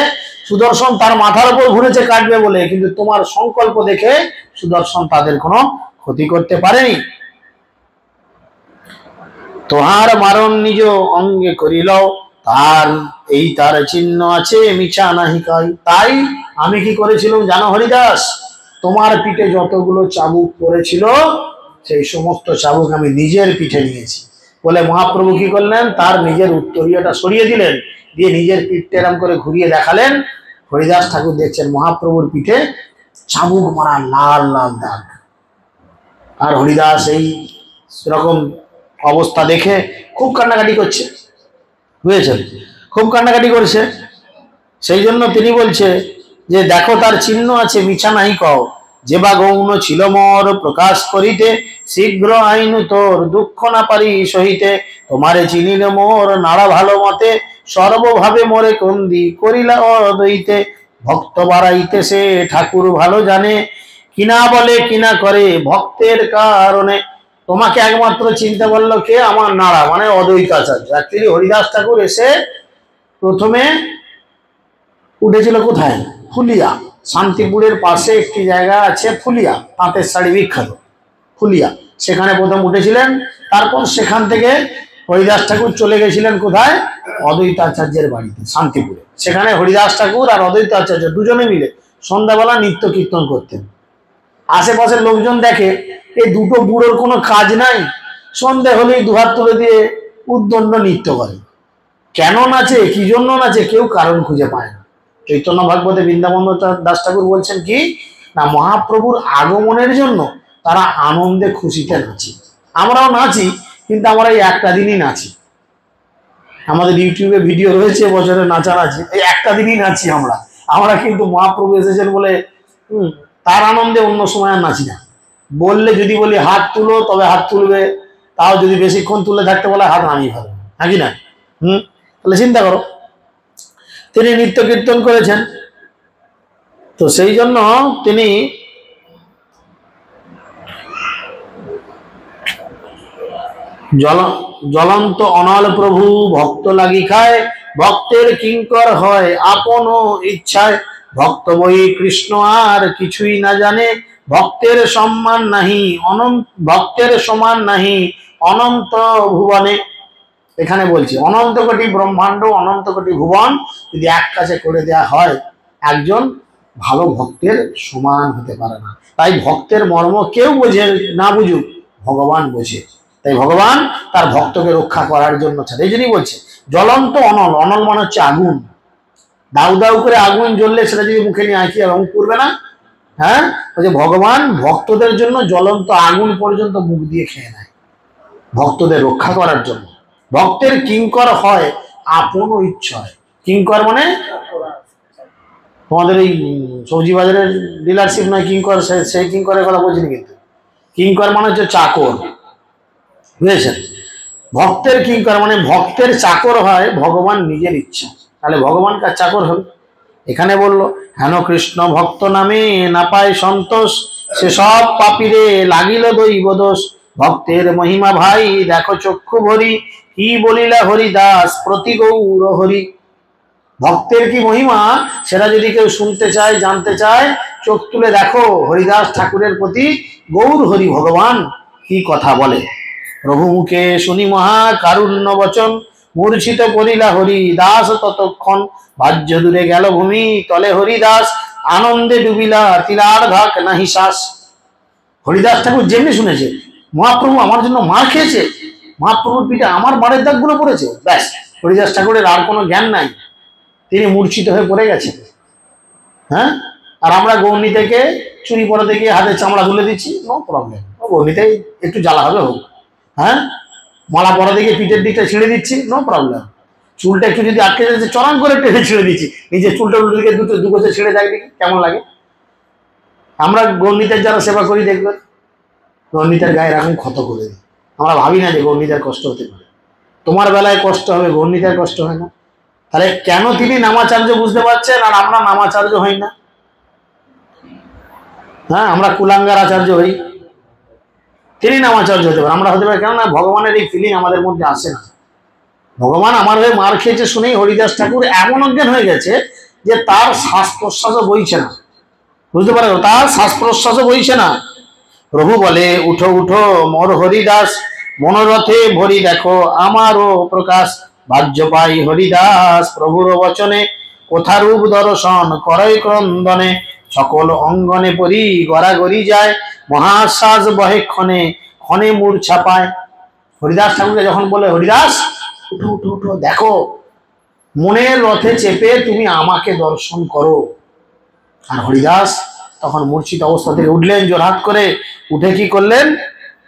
সুদর্শন তার মাথার উপর ঘুরেছে কাটবে বলে, কিন্তু তোমার সংকল্প দেখে সুদর্শন তাদের কোনো ক্ষতি করতে পারেনি। তোহার মারণ নিজ অঙ্গে করিল, তার এই তার চিহ্ন আছে মিছা নাহি কয়। তাই আমি কি করেছিলাম জানো হরিদাস? তোমার পিঠে যতগুলো চাবুক পড়েছিল, সেই সমস্ত চাবুক আমি নিজের পিঠে নিয়েছি। বলে মহাপ্রভু কি করলেন, তার নিজের উত্তরীয়টা সরিয়ে দিলেন, দিয়ে নিজের পিঠটা এরম করে ঘুরিয়ে দেখালেন। হরিদাস ঠাকুর দেখছেন মহাপ্রভুর পিঠে চাবুক মারা লাল লাল দাগ। আর হরিদাস এই রকম অবস্থা দেখে খুব কান্নাকাটি করছে, বুঝেছেন? খুব কান্নাকাটি করছে। সেই জন্য তিনি বলছে যে, দেখো তার চিহ্ন আছে মিছা নাহি কও, যে বা গৌণ ছিল মোর প্রকাশ করিতে, শীঘ্র আইনু তোর দুঃখ না পারি সহিতে। তোমারে চিনিলে মোর নাড়া ভালো মতে, সর্বভাবে মোরে কন্দি করিলা অদ্বৈতে। ভক্ত বাড়াইতেছে ঠাকুর ভালো জানে, কিনা বলে কিনা করে ভক্তের কারণে। তোমাকে একমাত্র চিনতে পারলো কে? আমার নাড়া, মানে অদ্বৈতাচার্য। অ্যাকচুয়ালি হরিদাস ঠাকুর এসে প্রথমে উঠেছিল কোথায়? ফুলিয়া। শান্তিপুরের পাশে একটি জায়গা আছে ফুলিয়া, তাঁতের শাড়ি বিখ্যাত ফুলিয়া, সেখানে প্রথম উঠেছিলেন। তারপর সেখান থেকে হরিদাস ঠাকুর চলে গেছিলেন কোথায়? অদ্বৈতাচার্যের বাড়িতে শান্তিপুরে। সেখানে হরিদাস ঠাকুর আর অদ্বৈতাচার্য দুজনে মিলে সন্ধ্যাবেলা নিত্য কীর্তন করতেন। আশেপাশের লোকজন দেখে এই দুটো বুড়োর কোনো কাজ নাই, সন্ধে হলেই দুহাত তুলে দিয়ে উদ্দণ্ড নৃত্য করে। কেন নাচে, কি জন্য নাচে, কেউ কারণ খুঁজে পায় না। চৈতন্য ভাগবতে বৃন্দাবন দাস ঠাকুর বলছেন কি না, মহাপ্রভুর আগমনের জন্য তারা আনন্দে খুশিতে নাচে। আমরাও নাচি, কিন্তু আমরা এই একটা দিনই নাচি। আমাদের ইউটিউবে ভিডিও রয়েছে বছরে নাচানাচি, এই একটা দিনই নাচি আমরা। আমরা কিন্তু মহাপ্রভু এসেছেন বলে তার আনন্দে অন্য সময় আর নাচি না। বললে যদি বলি হাত তুলো, তবে হাত তুলবে, তাও যদি বেশিক্ষণ তুলে থাকতে বলে হাত নামিয়ে ফেলবে, হ্যাঁ কি না? তাহলে চিন্তা করো, তিনি নিত্য কীর্তন করেছেন, তো সেই জন্য তিনি জ্বলন্ত অনল প্রভু ভক্ত লাগি খায়, ভক্তের কিঙ্কর হয় আপন ইচ্ছায়। ভক্ত বই কৃষ্ণ আর কিছুই না জানে, ভক্তের সম্মান নাহি অনন্ত, ভক্তের সমান নাহি অনন্ত ভুবনে। এখানে বলছি অনন্ত কোটি ব্রহ্মাণ্ড, অনন্ত কোটি ভুবন যদি এক কাছে করে দেয়া হয়, একজন ভালো ভক্তের সমান হতে পারে না। তাই ভক্তের মর্ম কেউ বোঝে না বুঝুক, ভগবান বোঝে। তাই ভগবান তার ভক্তকে রক্ষা করার জন্য ছাড়ে। এই জন্যই বলছে জ্বলন্ত অনল। অনল মানে হচ্ছে আগুন। দাউ দাউ করে আগুন জ্বললে সেটা যদি মুখে নিয়ে আঁকি এবং করবে না, হ্যাঁ, বলছে ভগবান ভক্তদের জন্য জ্বলন্ত আগুন পর্যন্ত মুখ দিয়ে খেয়ে নেয়, ভক্তদের রক্ষা করার জন্য। ভক্তের কিঙ্কর হয় আপন ইচ্ছায়। কিঙ্কর মানে তোমাদের এই সবজি বাজারের ডিলারশিপ নয় কিঙ্কর, সেই কিঙ্করের কথা বলছিনি, কিন্তু কিঙ্কর মানে হচ্ছে চাকর, বুঝেছেন? ভক্তের কিঙ্কর মানে ভক্তের চাকর হয় ভগবান নিজের ইচ্ছা। তাহলে ভগবান কার চাকর হবে? এখানে বললো হেন কৃষ্ণ ভক্ত নামে না পায় সন্তোষ, সে সব পাপীরে লাগিল দৈব দোষ। ভক্তের মহিমা ভাই দেখো চক্ষু ভরি, কি বলিলা হরিদাস প্রতি গৌর হরি। ভক্তের কি মহিমা সেটা যদি কেউ শুনতে চায়, জানতে চায়, চোখ তুলে দেখো হরিদাস ঠাকুরের প্রতি গৌর হরি ভগবান কি কথা বলে। প্রভু মুখে শুনি মহা কারুণ্য বচন, মূর্ছিত করিলা হরি দাস ততক্ষণ। বাহ্য দূরে গেল ভূমি তলে হরিদাস, আনন্দে ডুবিলা তিলার ধাক নাহি শ্বাস। হরিদাস ঠাকুর যেমনি শুনেছে মহাপ্রভু আমার জন্য মার খেয়েছে, মহাপ্রভুর পিঠে আমার মারের দাগগুলো পড়েছে, ব্যাস হরিদাস ঠাকুরের আর কোনো জ্ঞান নাই, তিনি মূর্ছিত হয়ে পড়ে গেছেন। হ্যাঁ, আর আমরা গৌরী থেকে চুরি পরাতে গিয়ে হাতের চামড়া তুলে দিচ্ছি, নো প্রবলেম, গৌরীতে একটু জ্বালা হবে হোক। হ্যাঁ, মালা পরা দিকে পিঠের দিকটা ছিঁড়ে দিচ্ছি, নো প্রবলেম। চুলটা একটু যদি আটকে যাচ্ছে চড়াং করে টেনে ছিঁড়ে দিচ্ছি, নিজের চুলটা উল্টো দিকে দুগোছে ছিঁড়ে দেখ দেখি কেমন লাগে। আমরা গৌরীদের যারা সেবা করি দেখবেন গৌরীদের গায়ে এরকম ক্ষত করে দিই। আমরা ভাবি না যে গৌরীদের কষ্ট হতে পারে, তোমার বেলায় কষ্ট হবে, গৌরীদের কষ্ট হয় না। তাহলে কেন তিনি নামাচার্য বুঝতে পারছেন আর আমরা নামাচার্য হই না? হ্যাঁ, আমরা কুলাঙ্গার আচার্য হই, তিনি নামাচার্য হতে পারে, আমরা হতে পারি কেন না? ভগবানের এই ফিলিং আমাদের মধ্যে আসে না। ভগবান আমার হয়ে মার খেয়েছে শুনেই হরিদাস ঠাকুর এমন অজ্ঞান হয়ে গেছে যে তার শ্বাস প্রশ্বাসও বইছে না, বুঝতে পারো, তার শ্বাস প্রশ্বাসও বইছে না। প্রভু বলে উঠো উঠো মোর হরিদাস, মনোরথে ভরি দেখো আমারও প্রকাশ। বাহ্য পাই হরিদাস প্রভুর বচনে, কোথা রূপ দর্শন করয় ক্রন্দনে। সকল অঙ্গনে পরি গড়াগড়ি যায়, মহাশ্বাস বহে ক্ষণে ক্ষণে মূর্ছা পায়। হরিদাস ঠাকুরকে যখন বলে হরিদাস উঠো উঠো উঠো দেখো, মনের রথে চেপে তুমি আমাকে দর্শন করো, আর হরিদাস তখন মূর্ছিত অবস্থা থেকে উঠলেন জোরহাট করে, উঠে কি করলেন?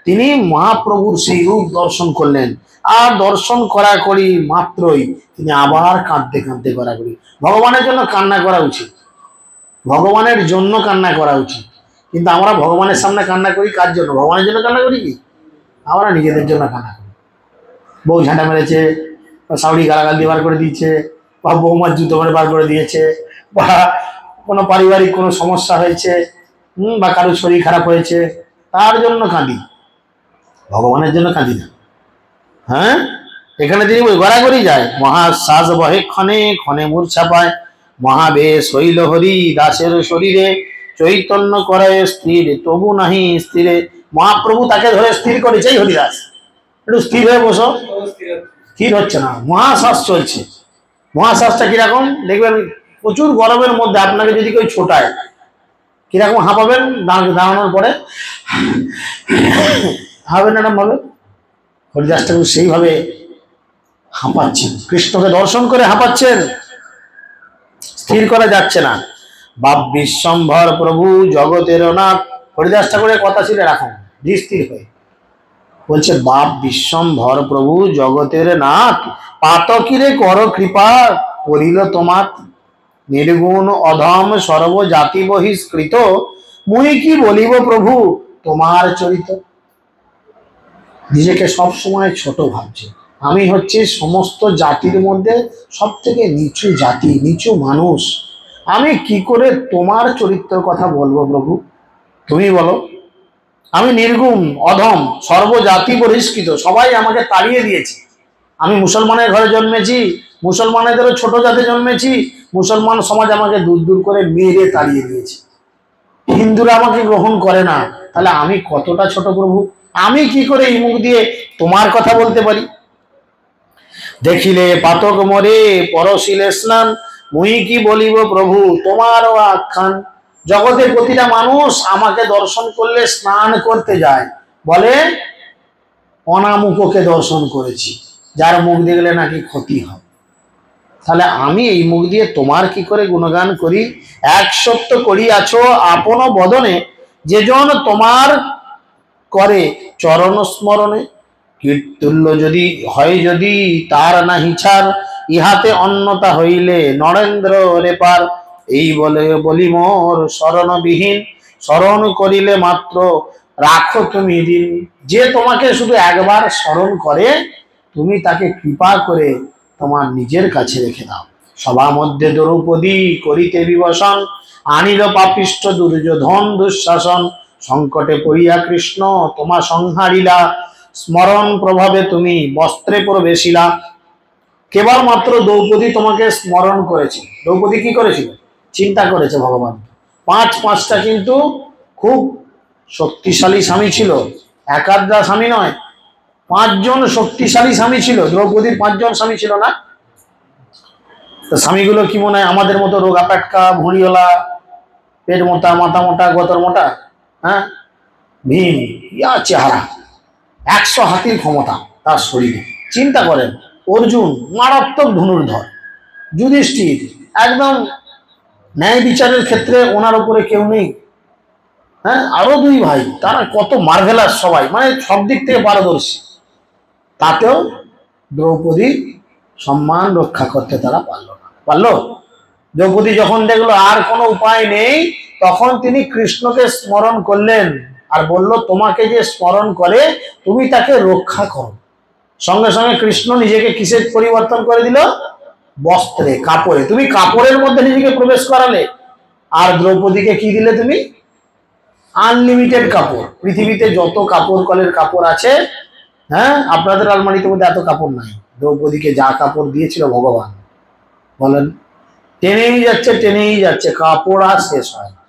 তিনি মহাপ্রভুর সেই রূপ দর্শন করলেন, আর দর্শন করা করি মাত্রই তিনি আবার কাঁদতে কাঁদতে করা করি। ভগবানের জন্য কান্না করা উচিত, ভগবানের জন্য কান্না করা উচিত, কিন্তু আমরা ভগবানের সামনে কান্না করি কার জন্য? ভগবানের জন্য কান্না করি কি? আমরা নিজেদের জন্য কান্না করি। বউ ঝাঁটা মেরেছে, বা শাউরি গালাগাল দিয়ে বার করে দিয়েছে, বা বৌমার জুতো করে বার করে দিয়েছে, বা কোনো পারিবারিক কোনো সমস্যা হয়েছে, বা কারোর শরীর খারাপ হয়েছে, তার জন্য কাঁদি, ভগবানের জন্য কাঁদি না। হ্যাঁ, এখানে তিনি গড়াগড়ি যায়, মহাশ্বাস বহে ক্ষণে ক্ষণে মূর্ছা পায়, মহাবেশ হইল হরি দাসের শরীরে, চৈতন্য করে স্থির তবু নাহি স্থিরে। মহাপ্রভু তাকে ধরে স্থির করেছে, এই হরিদাস একটু স্থির হয়ে বসো, স্থির হচ্ছে না, মহাশ্বাস চলছে। মহাশ্বাসটা কিরকম দেখবেন, প্রচুর গরমের মধ্যে আপনাকে যদি কেউ ছোটায় কিরকম হাঁপাবেন, দাঁড়ানোর পরে হাঁপাবেন এরকম ভাবে, হরিদাস ঠাকুর সেইভাবে হাঁপাচ্ছেন, কৃষ্ণকে দর্শন করে হাঁপাচ্ছেন, স্থির করা যাচ্ছে না। বাপ বিশ্বম্ভর প্রভু জগতের নাথ, হরিদাস ঠাকুরের কথা ছিল রাখুন স্থির হয়ে, বলছে বাপ বিশ্বম্ভর প্রভু জগতের নাথ, পাতকিরে কর কৃপা করিল তোমার, নির্গুণ অধম সর্বজাতি বহিষ্কৃত, মুই কি বলিব প্রভু তোমার চরিত। নিজেকে সব সময় ছোট ভাবছে, আমি হচ্ছে সমস্ত জাতির মধ্যে সব থেকে নিচু জাতি, নিচু মানুষ, আমি কি করে তোমার চরিত্রের কথা বলবো প্রভু, তুমি বলো। আমি নির্গুণ অধম সর্বজাতি বহিষ্কৃত, সবাই আমাকে তাড়িয়ে দিয়েছে। আমি মুসলমানের ঘরে জন্মেছি, মুসলমানেদেরও ছোট জাতে জন্মেছি, মুসলমান সমাজ আমাকে দূর দূর করে মেরে তাড়িয়ে দিয়েছে, হিন্দুরা আমাকে গ্রহণ করে না, তাহলে আমি কতটা ছোট প্রভু, আমি কি করে এই মুখ দিয়ে তোমার কথা বলতে পারি। দেখিলে পাতক মরে পরশিলে স্নান, মুই কি বলিব প্রভু তোমারও আখ্যান। জগতের প্রতিটা মানুষ আমাকে দর্শন করলে স্নান করতে যায়, বলে অনামুখকে দর্শন করেছি, যার মুখ দেখলে নাকি ক্ষতি হয়। তাহলে আমি এই মুখ দিয়ে তোমার কি করে গুণগান করি। এক সত্য করিয়াছ আপন বদনে, যেজন তোমার করে চরণ স্মরণে, কীর্তুল্য যদি হয় যদি তার নাহি ছাড়, ইহাতে অন্যতা হইলে নরেন্দ্র রেপার। এই বলে বলি মোর শরণবিহীন, স্মরণ করিলে মাত্র রাখো তুমি দিন। যে তোমাকে শুধু একবার স্মরণ করে, তুমি তাকে কৃপা করে তোমার নিজের কাছে রেখে দাও। সভা মধ্যে দ্রৌপদী করিতে বিবসন, আনিল পাপিষ্ঠ দুর্যোধন দুঃশাসন। সংকটে পড়িয়া কৃষ্ণ তোমা সংহারিলা, স্মরণ প্রভাবে তুমি বস্ত্রে প্রবেশিলা। কেবলমাত্র দ্রৌপদী তোমাকে স্মরণ করেছে। দ্রৌপদী কি করেছিল? চিন্তা করেছে ভগবান। পাঁচটা কিন্তু খুব শক্তিশালী স্বামী ছিল, একাধা স্বামী নয়, 5 জন শক্তিশালী স্বামী ছিল। দ্রৌপদীর 5 জন স্বামী ছিল না? তো স্বামীগুলো কি মনে হয় আমাদের মতো রোগা পেটকা, ভুঁড়িওয়ালা, পেট মোটা, মাথা মোটা, গতর মোটা? হ্যাঁ, ভীম ইয়া চেহারা, 100 হাতির ক্ষমতা তার শরীরে। চিন্তা করেন, অর্জুন মারাত্মক ধনুর্ধর, যুধিষ্ঠির একদম ন্যায় বিচারের ক্ষেত্রে ওনার উপরে কেউ নেই। হ্যাঁ, আরো 2 ভাই, তারা কত মার্ভেলাস, সবাই মানে সব দিক থেকে পারদর্শী। তাতেও দ্রৌপদী সম্মান রক্ষা করতে তারা পারলো। দ্রৌপদী যখন দেখলো আর কোনো উপায় নেই, তখন তিনি কৃষ্ণকে স্মরণ করলেন আর বলল, তোমাকে যে স্মরণ করে তুমি তাকে রক্ষা করো। সঙ্গে সঙ্গে কৃষ্ণ নিজেকে কিসে পরিবর্তন করে দিল? বস্ত্রে, কাপড়ে। তুমি কাপড়ের মধ্যে নিজেকে প্রবেশ করালে, আর দ্রৌপদীকে কি দিলে তুমি? আনলিমিটেড কাপড়। পৃথিবীতে যত কাপড় কলের কাপড় আছে, হ্যাঁ, আপনাদের আলমারিতে মধ্যে এত কাপড় নাই। দ্রৌপদীকে যা কাপড় দিয়েছিল ভগবান, বলেন, টেনেই যাচ্ছে, কাপড় আর শেষ হয় না।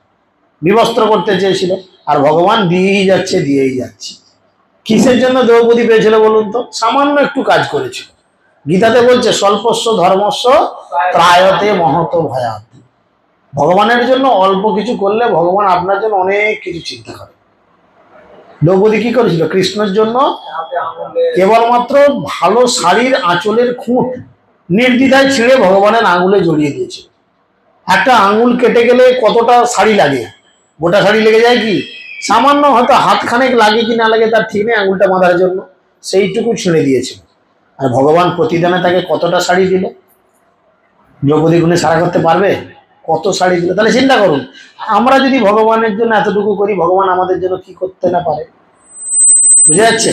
বিবস্ত্র করতে চেয়েছিল, আর ভগবান দিয়েই যাচ্ছে। কিসের জন্য দ্রৌপদী পেয়েছিল বলুন তো? সামান্য একটু কাজ করেছিল। গীতাতে বলছে, স্বল্পস্য ধর্মস্য ত্রায়তে মহত ভয়াত। ভগবানের জন্য অল্প কিছু করলে ভগবান আপনার জন্য অনেক কিছু চিন্তা করে। দ্রৌপদী কি করেছিল? কৃষ্ণের জন্য কেবলমাত্র ভালো শাড়ির আঁচলের খুঁট নির্দ্বিধায় ছিঁড়ে ভগবানের আঙুলে জড়িয়ে দিয়েছিল। একটা আঙুল কেটে গেলে কতটা শাড়ি লাগে? গোটা শাড়ি লেগে যায় কি? সামান্য হয়তো হাতখানেক লাগে কি না লাগে তার ঠিক নেই, আঙুলটা বাঁধার জন্য সেইটুকু ছিঁড়ে দিয়েছিল। আর ভগবান প্রতিদানে তাকে কতটা শাড়ি দিল? দ্রৌপদী গুণে সারা করতে পারবে? কত শাড়ি দিল। তাহলে চিন্তা করুন, আমরা যদি ভগবানের জন্য এতটুকু করি, ভগবান আমাদের জন্য কি করতে না পারে। বুঝে যাচ্ছে?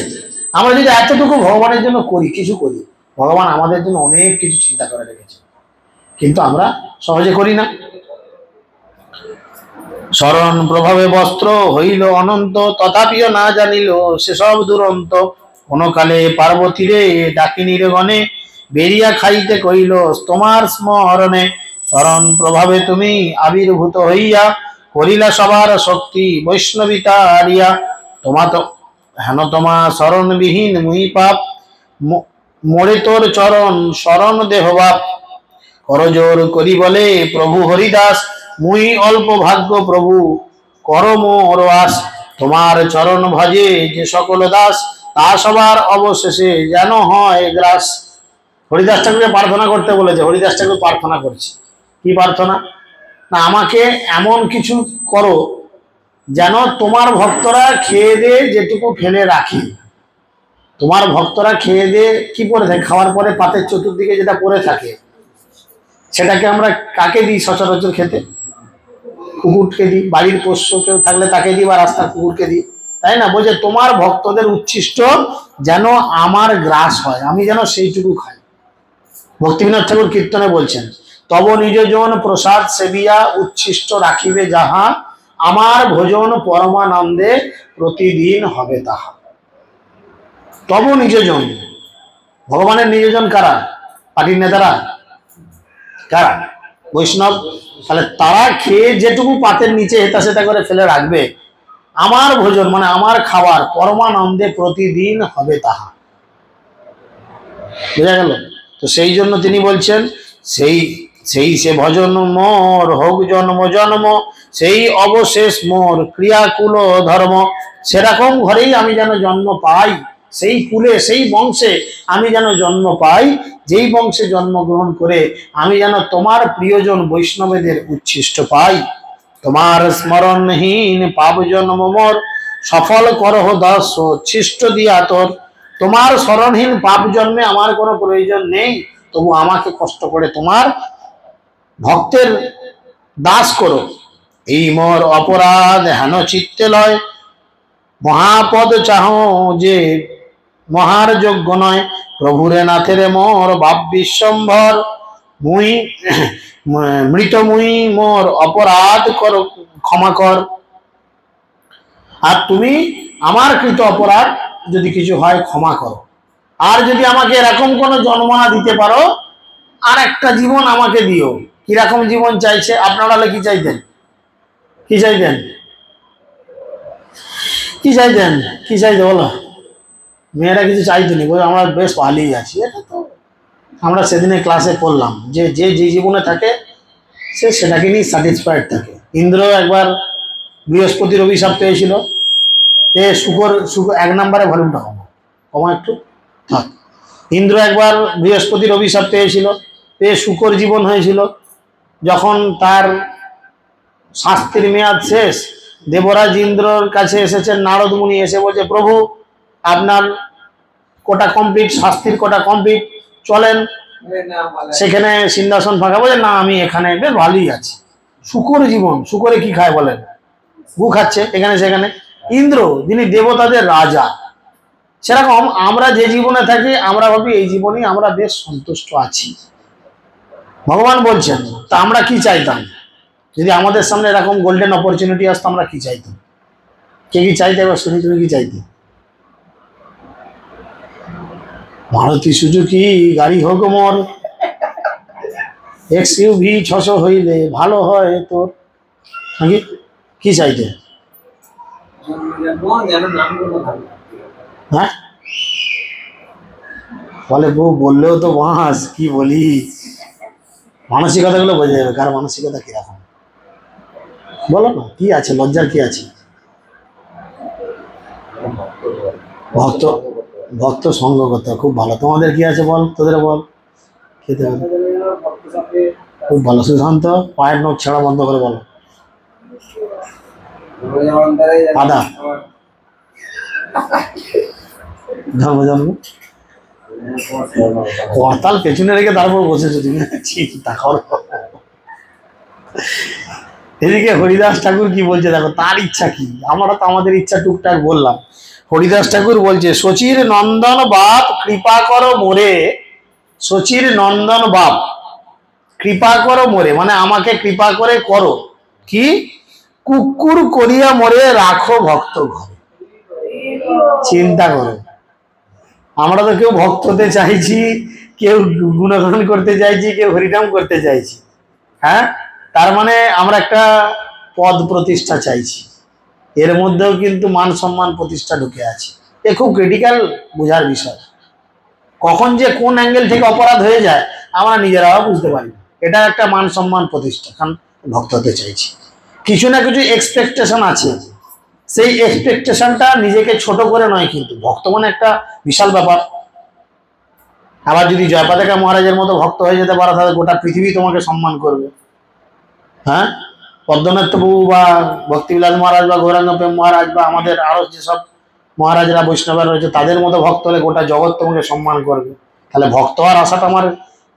আমরা যদি এতটুকু ভগবানের জন্য করি, কিছু করি, ভগবান আমাদের জন্য অনেক কিছু চিন্তা করে রেখেছে, কিন্তু আমরা সহজে করি না। শরণ প্রভাবে বস্ত্র হইল অনন্ত, তথাপিও না জানিল সেসব দুরন্ত। কোন কালে পার্বতী রে ডাকিনীর গণে, বেরিয়া খাইতে কইল তোমার স্মরণে। শরণ প্রভাবে তুমি আবির্ভূত হইয়া, করিলা সবার শক্তি বৈষ্ণবিতা আরিয়া। তোমা তো হেন তোমা শরণবিহীন মুই পাপ, মোড়ে তোর চরণ শরণ দেহ বাপ। করজোর করি বলে প্রভু হরিদাস, মুই অল্প ভাগ্য প্রভু কর মোর আস। তোমার চরণ ভজে যে সকল দাস, তা সবার অবশেষে যেন হয় গ্রাস। হরিদাস ঠাকুরকে প্রার্থনা করতে বলেছে, হরিদাস ঠাকুর প্রার্থনা করছে। কি প্রার্থনা? না, আমাকে এমন কিছু করো যেন তোমার ভক্তরা খেয়ে দিয়ে যেটুকু ফেলে রাখে। তোমার ভক্তরা খেয়ে দিয়ে কি পরে থাকে? খাওয়ার পরে পাতের চতুর্দিকে যেটা পড়ে থাকে, সেটাকে আমরা কাকে দিই সচরাচর খেতে? কুকুরকে দিই, বাড়ির পোষ্য কেউ থাকলে তাকে দিই, বা রাস্তার কুকুরকে দিই, তাই না? বলছে তোমার ভক্তদের উচ্ছিষ্ট যেন আমার গ্রাস হয়, আমি যেন সেইটুকু খাই। ভক্তিবিনোদ ঠাকুর কীর্তনে বলছেন, তব নিজজন প্রসাদ সেবিয়া উচ্ছিষ্ট রাখিবে যাহা, আমার ভোজন পরমানন্দে প্রতিদিন হবে তাহা। তব নিজজন, ভগবানের নিজজন কারা? পার্টির নেতারা? কারা? বৈষ্ণব। তাহলে তারা খেয়ে যেটুকু পাতের নিচে হেতা সেটা করে ফেলে রাখবে, আমার ভোজন মানে আমার খাবার পরমানন্দে প্রতিদিন হবে তাহা। বোঝা গেল? তো সেই জন্য তিনি বলছেন, সেই সেই সে ভজন মোর হোক জন্ম জন্ম, সেই অবশেষ মোর ক্রিয়াকুল ধর্ম। সেরকম ঘরেই আমি যেন জন্ম পাই, সেই কুলে সেই বংশে আমি যেন জন্ম পাই, যেই বংশে জন্মগ্রহণ করে আমি যেন তোমার প্রিয়জন বৈষ্ণবেদের উচ্ছিষ্ট পাই। তোমার স্মরণহীন পাপ জন্ম মোর, সফল করহ দাস ছিষ্ট দিয়া তোর। তোমার স্মরণহীন পাপ জন্মে আমার কোনো প্রয়োজন নেই, তবু আমাকে কষ্ট করে তোমার ভক্তের দাস করো। এই মোর অপরাধ হেন চিত্তে লয়, মহাপদ চাহ যে মহার যোগ্য নয়। প্রভুরে নাথেরে মোর বাপ বিশ্বম্ভর, মুই মৃত মুই মোর অপরাধ কর ক্ষমা কর। আর তুমি আমার কৃত অপরাধ যদি কিছু হয় ক্ষমা করো। আর যদি আমাকে এরকম কোনো জন্মনা দিতে পারো, আর একটা জীবন আমাকে দিও। কিরকম জীবন চাইছে? আপনারা কি চাইতেন? কি চাইতেন? কি চাইতেন? কি চাইতে বলো? মেয়েরা কিছু চাইতেনি, বলে আমরা বেশ ভালোই আছি। এটা তো আমরা সেদিনে ক্লাসে পড়লাম যে যে যে জীবনে থাকে সে সেটাকে নিয়ে স্যাটিসফাইড থাকে। ইন্দ্র একবার বৃহস্পতির অভিশাপ পেয়েছিল, এ শুকর শুকর 1 নম্বরে ভলিউমটা কমা একটু থাক। ইন্দ্র একবার বৃহস্পতির অভিশাপ পেয়েছিল, পেয়ে শুকর জীবন হয়েছিল। যখন তার শাস্তির মেয়াদ শেষ, দেবরাজ ইন্দ্রর কাছে এসেছেন নারদ মুনি, এসে বলছে প্রভু আপনার কোটা কমপ্লিট, শাস্তির কোটা কমপ্লিট, চলেন সেখানে সিংহাসন ফাঁকা। বলে না, আমি এখানে বেশ ভালোই আছি। শুকর জীবন, শুকরে কি খায় বলেন? গু খাচ্ছে এখানে সেখানে। ইন্দ্র যিনি দেবতাদের রাজা, সেরকম আমরা যে জীবনে থাকি আমরা ভাবি এই জীবনেই আমরা বেশ সন্তুষ্ট আছি। ভগবান বলছেন, তা আমরা কি চাইতাম? যদি আমাদের সামনে এরকম গোল্ডেন অপরচুনিটি আসতো, আমরা কি চাইতাম? কে কি চাইতে? এবার শুনি, তুমি কি চাইতে? মারুতি সুজুকি গাড়ি হোক মোর, XUV 600 হইলে ভালো হয় তোর। নাকি কি চাইতে? হ্যাঁ বলে বউ বললেও তো বাঁশ, কি বলি? মানসিকতাগুলো বোঝা যাবে কার মানসিকতা কিরকম। বলো না, কি আছে লজ্জার? কি আছে? ভক্ত ভক্ত সঙ্গ করতে খুব ভালো। তোমাদের কি আছে বল? তোদের বল। খেতে হবে খুব ভালো। সুশান্ত পায়ের নখ ছাড়া বন্ধ করে বলো। আদা ধর্ম জন্ম করতাল পেছনে রেখে তারপর বসেছো তুমি, চিন্তা করো। এদিকে হরিদাস ঠাকুর কি বলছে দেখো, তার ইচ্ছা কি। আমরা তো আমাদের ইচ্ছা টুকটাক বললাম। হরিদাস ঠাকুর বলছে, শচীর নন্দন বাপ কৃপা করো মোরে, শচীর নন্দন বাপ কৃপা করো মোরে, মানে আমাকে কৃপা করে করো কি? কুকুর করিয়া মরে রাখো ভক্ত ঘরে। চিন্তা করো, আমরা তো কেউ ভক্ত হতে চাইছি, কেউ গুণগান করতে চাইছি, কেউ হরিনাম করতে চাইছি, হ্যাঁ, তার মানে আমরা একটা পদ প্রতিষ্ঠা চাইছি, এর মধ্যেও কিন্তু মান সম্মান প্রতিষ্ঠা ঢুকে আছে। এ খুব ক্রিটিক্যাল বোঝার বিষয়। কখন যে কোন অ্যাঙ্গেল থেকে অপরাধ হয়ে যায় আমরা নিজেরাও বুঝতে পারি না। এটা একটা মান সম্মান প্রতিষ্ঠা, কারণ ভক্ত হতে চাইছি, কিছু না কিছু এক্সপেকটেশন আছে, সেই এক্সপেকটেশনটা নিজেকে ছোট করে নয়, কিন্তু ভক্ত মানে একটা বিশাল ব্যাপার। আবার যদি জয়পাতাকা মহারাজের মতো ভক্ত হয়ে যেতে পারো তাহলে গোটা পৃথিবী তোমাকে সম্মান করবে। হ্যাঁ, পদ্মনাথ প্রভু বা ভক্তিবিলাস মহারাজ বা গৌরাঙ্গ প্রেম মহারাজ বা আমাদের আরো যেসব মহারাজরা বৈষ্ণবরা রয়েছে তাদের মতো ভক্ত হলে গোটা জগৎ তোমাকে সম্মান করবে। তাহলে ভক্ত হওয়ার আশাটা আমার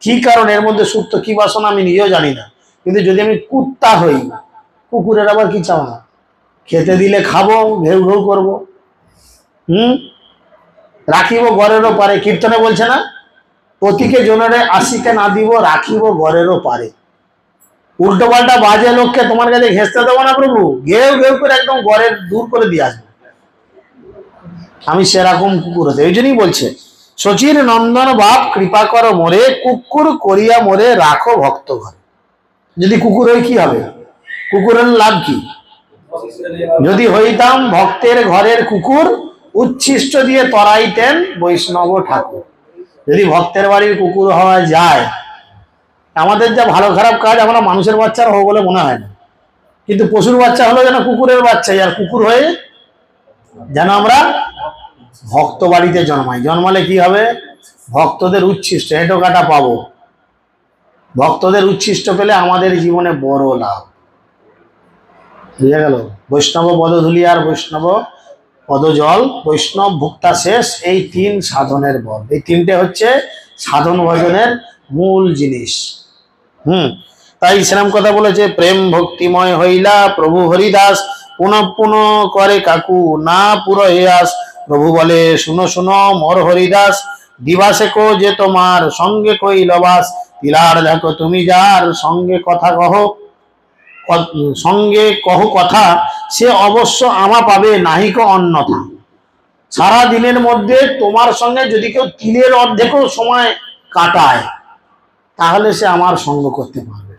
কি কারণ, এর মধ্যে সুপ্ত কি বাসনা আমি নিজেও জানি না। কিন্তু যদি আমি কুত্তা হই, কুকুরের আবার কি চাও না, খেতে দিলে খাবো, ঘেউ ঘেউ করবো, রাখিব ঘরেরও পারে, কীর্তনে বলছে না, পতিকে জনরে আসিতে না দিব, রাখিব ঘরেরও পারে। উল্টো পাল্টা বাজে লোককে তোমার কাছে ঘেঁচতে দেবো না প্রভু, ঘেউ ঘেউ করে একদম ঘরের দূর করে দিয়ে আসবো। আমি সেরকম কুকুর হতে, ওই জন্যই বলছে শচীর নন্দন বাপ কৃপা করো মোরে, কুকুর করিয়া মোরে রাখো ভক্ত ঘরে। যদি কুকুর হই কি হবে, কুকুরের লাভ কি? যদি হইতাম ভক্তের ঘরের কুকুর, উচ্ছিষ্ট দিয়ে তরাইতেন বৈষ্ণব ঠাকুর। যদি ভক্তের বাড়ির কুকুর হওয়া যায়, আমাদের যা ভালো খারাপ কাজ আমরা মানুষের বাচ্চার হবো বলে মনে হয় না, কিন্তু পশুর বাচ্চা হলো যেন কুকুরের বাচ্চাই, আর কুকুর হয়ে যেন আমরা ভক্ত বাড়িতে জন্মাই। জন্মালে কি হবে, ভক্তদের উচ্ছিষ্ট হেঁটো কাটা পাবো। ভক্তদের উচ্ছিষ্ট পেলে আমাদের জীবনে বড় লাভ। বুঝে গেল? বৈষ্ণব পদধূলি আর বৈষ্ণব পদজল, বৈষ্ণব ভুক্তা শেষ, এই তিন সাধনের বল। এই তিনটে হচ্ছে সাধন ভজনের মূল জিনিস। তাই সেরকম কথা বলেছে, প্রেম ভক্তিময় হইলা প্রভু হরিদাস, পুনঃ পুনঃ করে কাকু না পুরো হেয়াস। প্রভু বলে শুনো শুনো মোর হরিদাস, দিবাসে কো যে তোমার সঙ্গে কইল বাস। তিলার দেখো তুমি যার সঙ্গে কথা কহ, সঙ্গে কহ কথা, সে অবশ্য আমা পাবে নাহিক অন্যথা। সারা দিনের মধ্যে তোমার সঙ্গে যদি কেউ তিলের অর্ধেকও সময় কাটায় তাহলে সে আমার সঙ্গ করতে পারবে।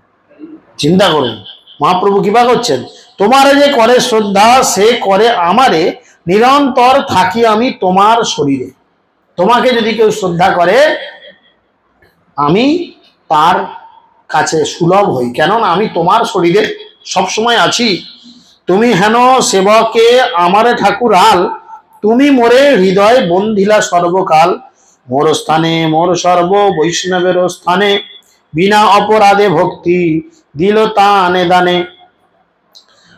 চিন্তা করুন, মহাপ্রভু কৃপা করছেন, তোমার যে করে শ্রদ্ধা সে করে আমারে, নিরন্তর থাকি আমি তোমার শরীরে। তোমাকে যদি কেউ শ্রদ্ধা করে আমি তার কাছে সুলভ হই, কেননা আমি তোমার শরীরে সবসময় আছি। তুমি হেন সেবকে আমারে ঠাকুর আল, তুমি মোরে হৃদয় বন্ধিলা সর্বকাল। মোর স্থানে মোর সর্ব বৈষ্ণবের স্থানে, বিনা অপরাধে ভক্তি দিল তানে দানে।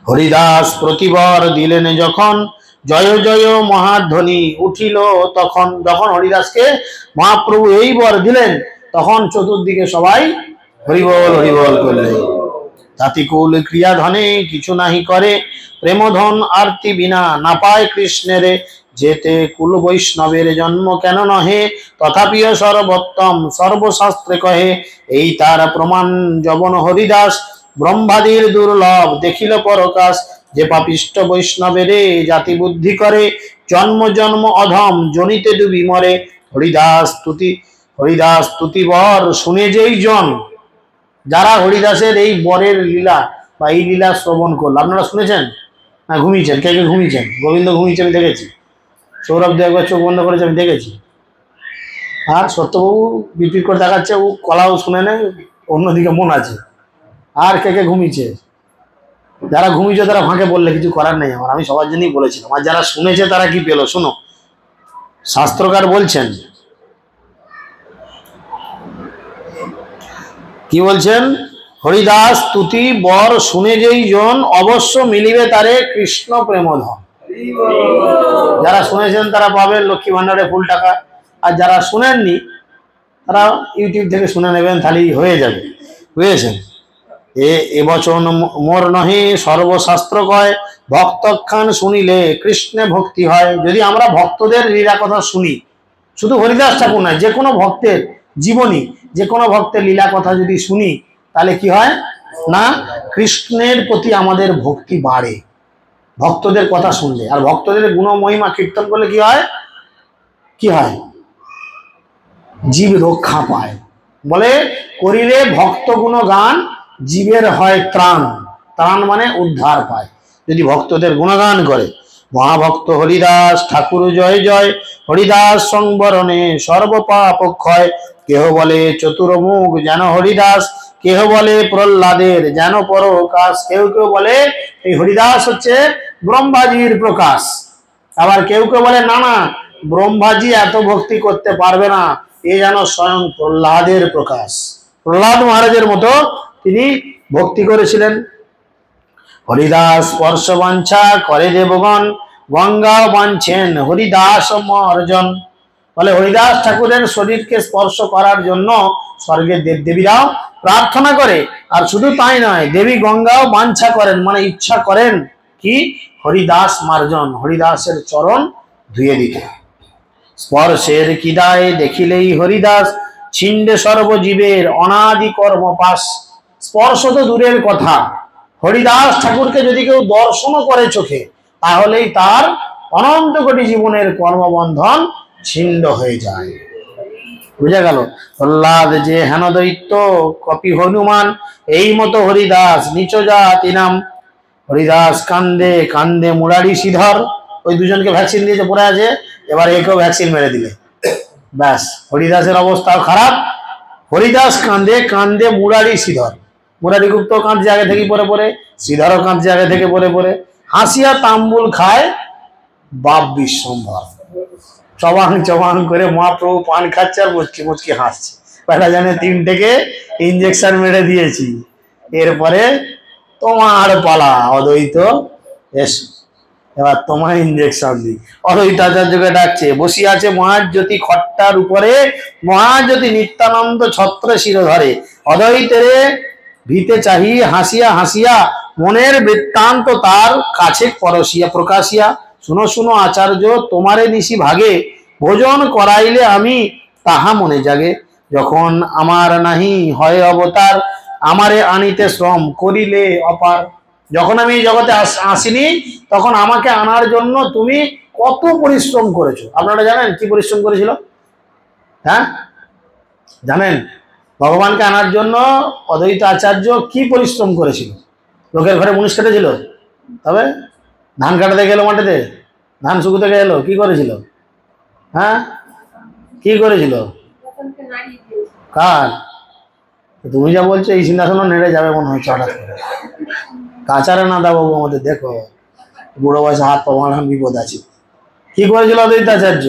হরিদাস প্রতিবর দিলেন যখন, জয় জয় মহাধ্বনি উঠিল তখন। যখন হরিদাসকে মহাপ্রভু এই বর দিলেন তখন চতুর্দিকে সবাই হরিবল হরিবল করলেন। জাতিকুল ক্রিয়া ধনে কিছু নাহি করে, প্রেমধন আরতি বিনা না পায় কৃষ্ণেরে। যেতে কুল বৈষ্ণবের জন্ম কেন নহে, তথাপিও সর্বোত্তম সর্বশাস্ত্রে কহে। এই তার প্রমাণ যবন হরিদাস, ব্রহ্মাদির দুর্লভ দেখিল পরকাশ। যে পাপিষ্ট বৈষ্ণবেরে জাতি বুদ্ধি করে, জন্ম জন্ম অধম জনিতে ডুবি মরে। হরিদাস তুতি বর শুনে যেই জন, যারা হরিদাসের এই বরের লীলা বা এই লীলা শ্রবণ করলো, আপনারা শুনেছেন না? ঘুমিয়েছেন? কে কে ঘুমিয়েছেন? গোবিন্দ ঘুমিয়েছে, আমি দেখেছি। সৌরভ দে একবার চোখ বন্ধ করেছে, আমি দেখেছি। আর সত্যবাবু বিপির করে দেখাচ্ছে, ও কলাও শুনে নেয়, অন্যদিকে মন আছে। আর কে কে ঘুমিয়েছে? যারা ঘুমিয়েছে তারা ফাঁকে বললে কিছু করার নেই আমার, আমি সবার জন্যই বলেছিলাম। আর যারা শুনেছে তারা কি পেলো শোনো, শাস্ত্রকার বলছেন, কি বলছেন? হরিদাস তুতি বর শুনে যেই জন, অবশ্য মিলিবে তারে কৃষ্ণ প্রেমধন। যারা শুনেছেন তারা পাবেন লক্ষ্মী ভান্ডারে ফুল টাকা, আর যারা শুনেননি তারা ইউটিউব থেকে শুনে নেবেন, তাহলেই হয়ে যাবে। বুঝেছেন? এ বচন মোর নহে সর্বশাস্ত্র কয়, ভক্তখান শুনিলে কৃষ্ণে ভক্তি হয়। যদি আমরা ভক্তদের লীলা কথা শুনি, শুধু হরিদাস ঠাকুর নয়, যে কোনো ভক্তের জীবনী, যে কোনো ভক্তের লীলা কথা যদি শুনি, তাহলে কি হয়? না, কৃষ্ণের প্রতি আমাদের ভক্তি বাড়ে ভক্তদের কথা শুনলে। আর ভক্তদের গুণ মহিমা কীর্তন করলে কি হয়? কি হয়? জীব রক্ষা পায়। বলে করিলে ভক্ত গুণ গান, জীবের হয় ত্রাণ। ত্রাণ মানে উদ্ধার পায় যদি ভক্তদের গুণগান করে। মহাভক্ত হরিদাস ঠাকুর জয় জয়, হরিদাস সংবরণে সর্বপাপ ক্ষয়। কেহ বলে চতুর্মুখ যেন হরিদাস, কেহ বলে প্রহ্লাদের যেন পরকাশ। কেউ কেউ বলে এই হরিদাস হচ্ছে ব্রহ্মাজির প্রকাশ। আবার কেউ কেউ বলে না না, ব্রহ্মাজি এত ভক্তি করতে পারবে না, এ যেন স্বয়ং প্রহ্লাদের প্রকাশ। প্রহ্লাদ মহারাজের মতো তিনি ভক্তি করেছিলেন। হরিদাস স্পর্শ বাঞ্ছা করে দেবগণ, গঙ্গা বাঞ্ছেন হরিদাস মর্জন। বলে হরিদাস ঠাকুরের শরীরকে স্পর্শ করার জন্য স্বর্গের দেবদেবীরাও প্রার্থনা করে। আর শুধু তাই নয়, দেবী গঙ্গাও বাঞ্ছা করেন, মানে ইচ্ছা করেন কি? হরিদাস মার্জন, হরিদাসের চরণ ধুয়ে দিতে। স্পর্শের কিদায় দেখিলেই হরিদাস, ছিন্ডে সর্বজীবের অনাদি কর্মপাশ। স্পর্শ তো দূরের কথা, হরিদাস ঠাকুরকে যদি কেউ দর্শনও করে চোখে, তাহলেই তার অনন্ত কোটি জীবনের কর্মবন্ধন ছিন্ন হয়ে যায়। বুঝা গেল? প্রহ্লাদ যে হেন দৈত্য, কপি হনুমান, এই মতো হরিদাস নিচ জাতি নাম। হরিদাস কান্দে কান্দে মুরারি শ্রীধর। ওই দুজনকে ভ্যাকসিন দিয়েছে পড়ে আছে, এবার একেও ভ্যাকসিন মেরে দিলে, ব্যাস হরিদাসের অবস্থাও খারাপ। হরিদাস কান্দে কান্দে মুরারি শ্রীধর। মুরারি গুপ্ত কাঁদছে আগে থেকে পরে পরে, শ্রীধরও কাঁদছে আগে থেকে পরে পরে। হাসিয়া তাম্বুল খায় বাপ বিশ্বম্ভর। চবাং চবাং করে মহাপ্রভু পান খাচ্ছে আর মুচকি মুচকি হাসছে। বেটা জানে 3টেকে ইঞ্জেকশন মেরে দিয়েছি, এরপরে তোমার পালা অদ্বৈত, এসো এবার তোমার ইঞ্জেকশন দিই। অদ্বৈত আচার্যকে ডাকছে, বসিয়া আছে মহাজ্যোতি খট্টার উপরে, মহাজ্যোতি নিত্যানন্দ ছত্র শিরোধরে। অদ্বৈতের ভিতে চাহি হাসিয়া হাসিয়া, মনের বৃত্তান্ত তার কাছে পরশিয়া প্রকাশিয়া। শুনো শুনো আচার্য তোমারে নিশি ভাগে, ভোজন করাইলে আমি তাহা মনে জাগে। যখন আমার নাহি হয় অবতার, আমারে আনিতে শ্রম করিলে অপার। যখন আমি এই জগতে আসিনি, তখন আমাকে আনার জন্য তুমি কত পরিশ্রম করেছো। আপনারা জানেন কি পরিশ্রম করেছিল? হ্যাঁ জানেন? ভগবানকে আনার জন্য অদ্বৈত আচার্য কি পরিশ্রম করেছিল? লোকের ঘরে মুনিশ কেটেছিল, তবে ধান কাটাতে গেল মাঠেতে, ধান শুকুতে গেল, কি করেছিল? হ্যাঁ কি করেছিল? কার? তুমি যা বলছো এই সিংহাসনও নেড়ে যাবে মনে হচ্ছে হঠাৎ করে। কাচারে না দা বাবু আমাদের, দেখো বুড়ো বয়সে হাত পা ভাঙার বিপদ আছে। কি করেছিল অদ্বৈতাচার্য?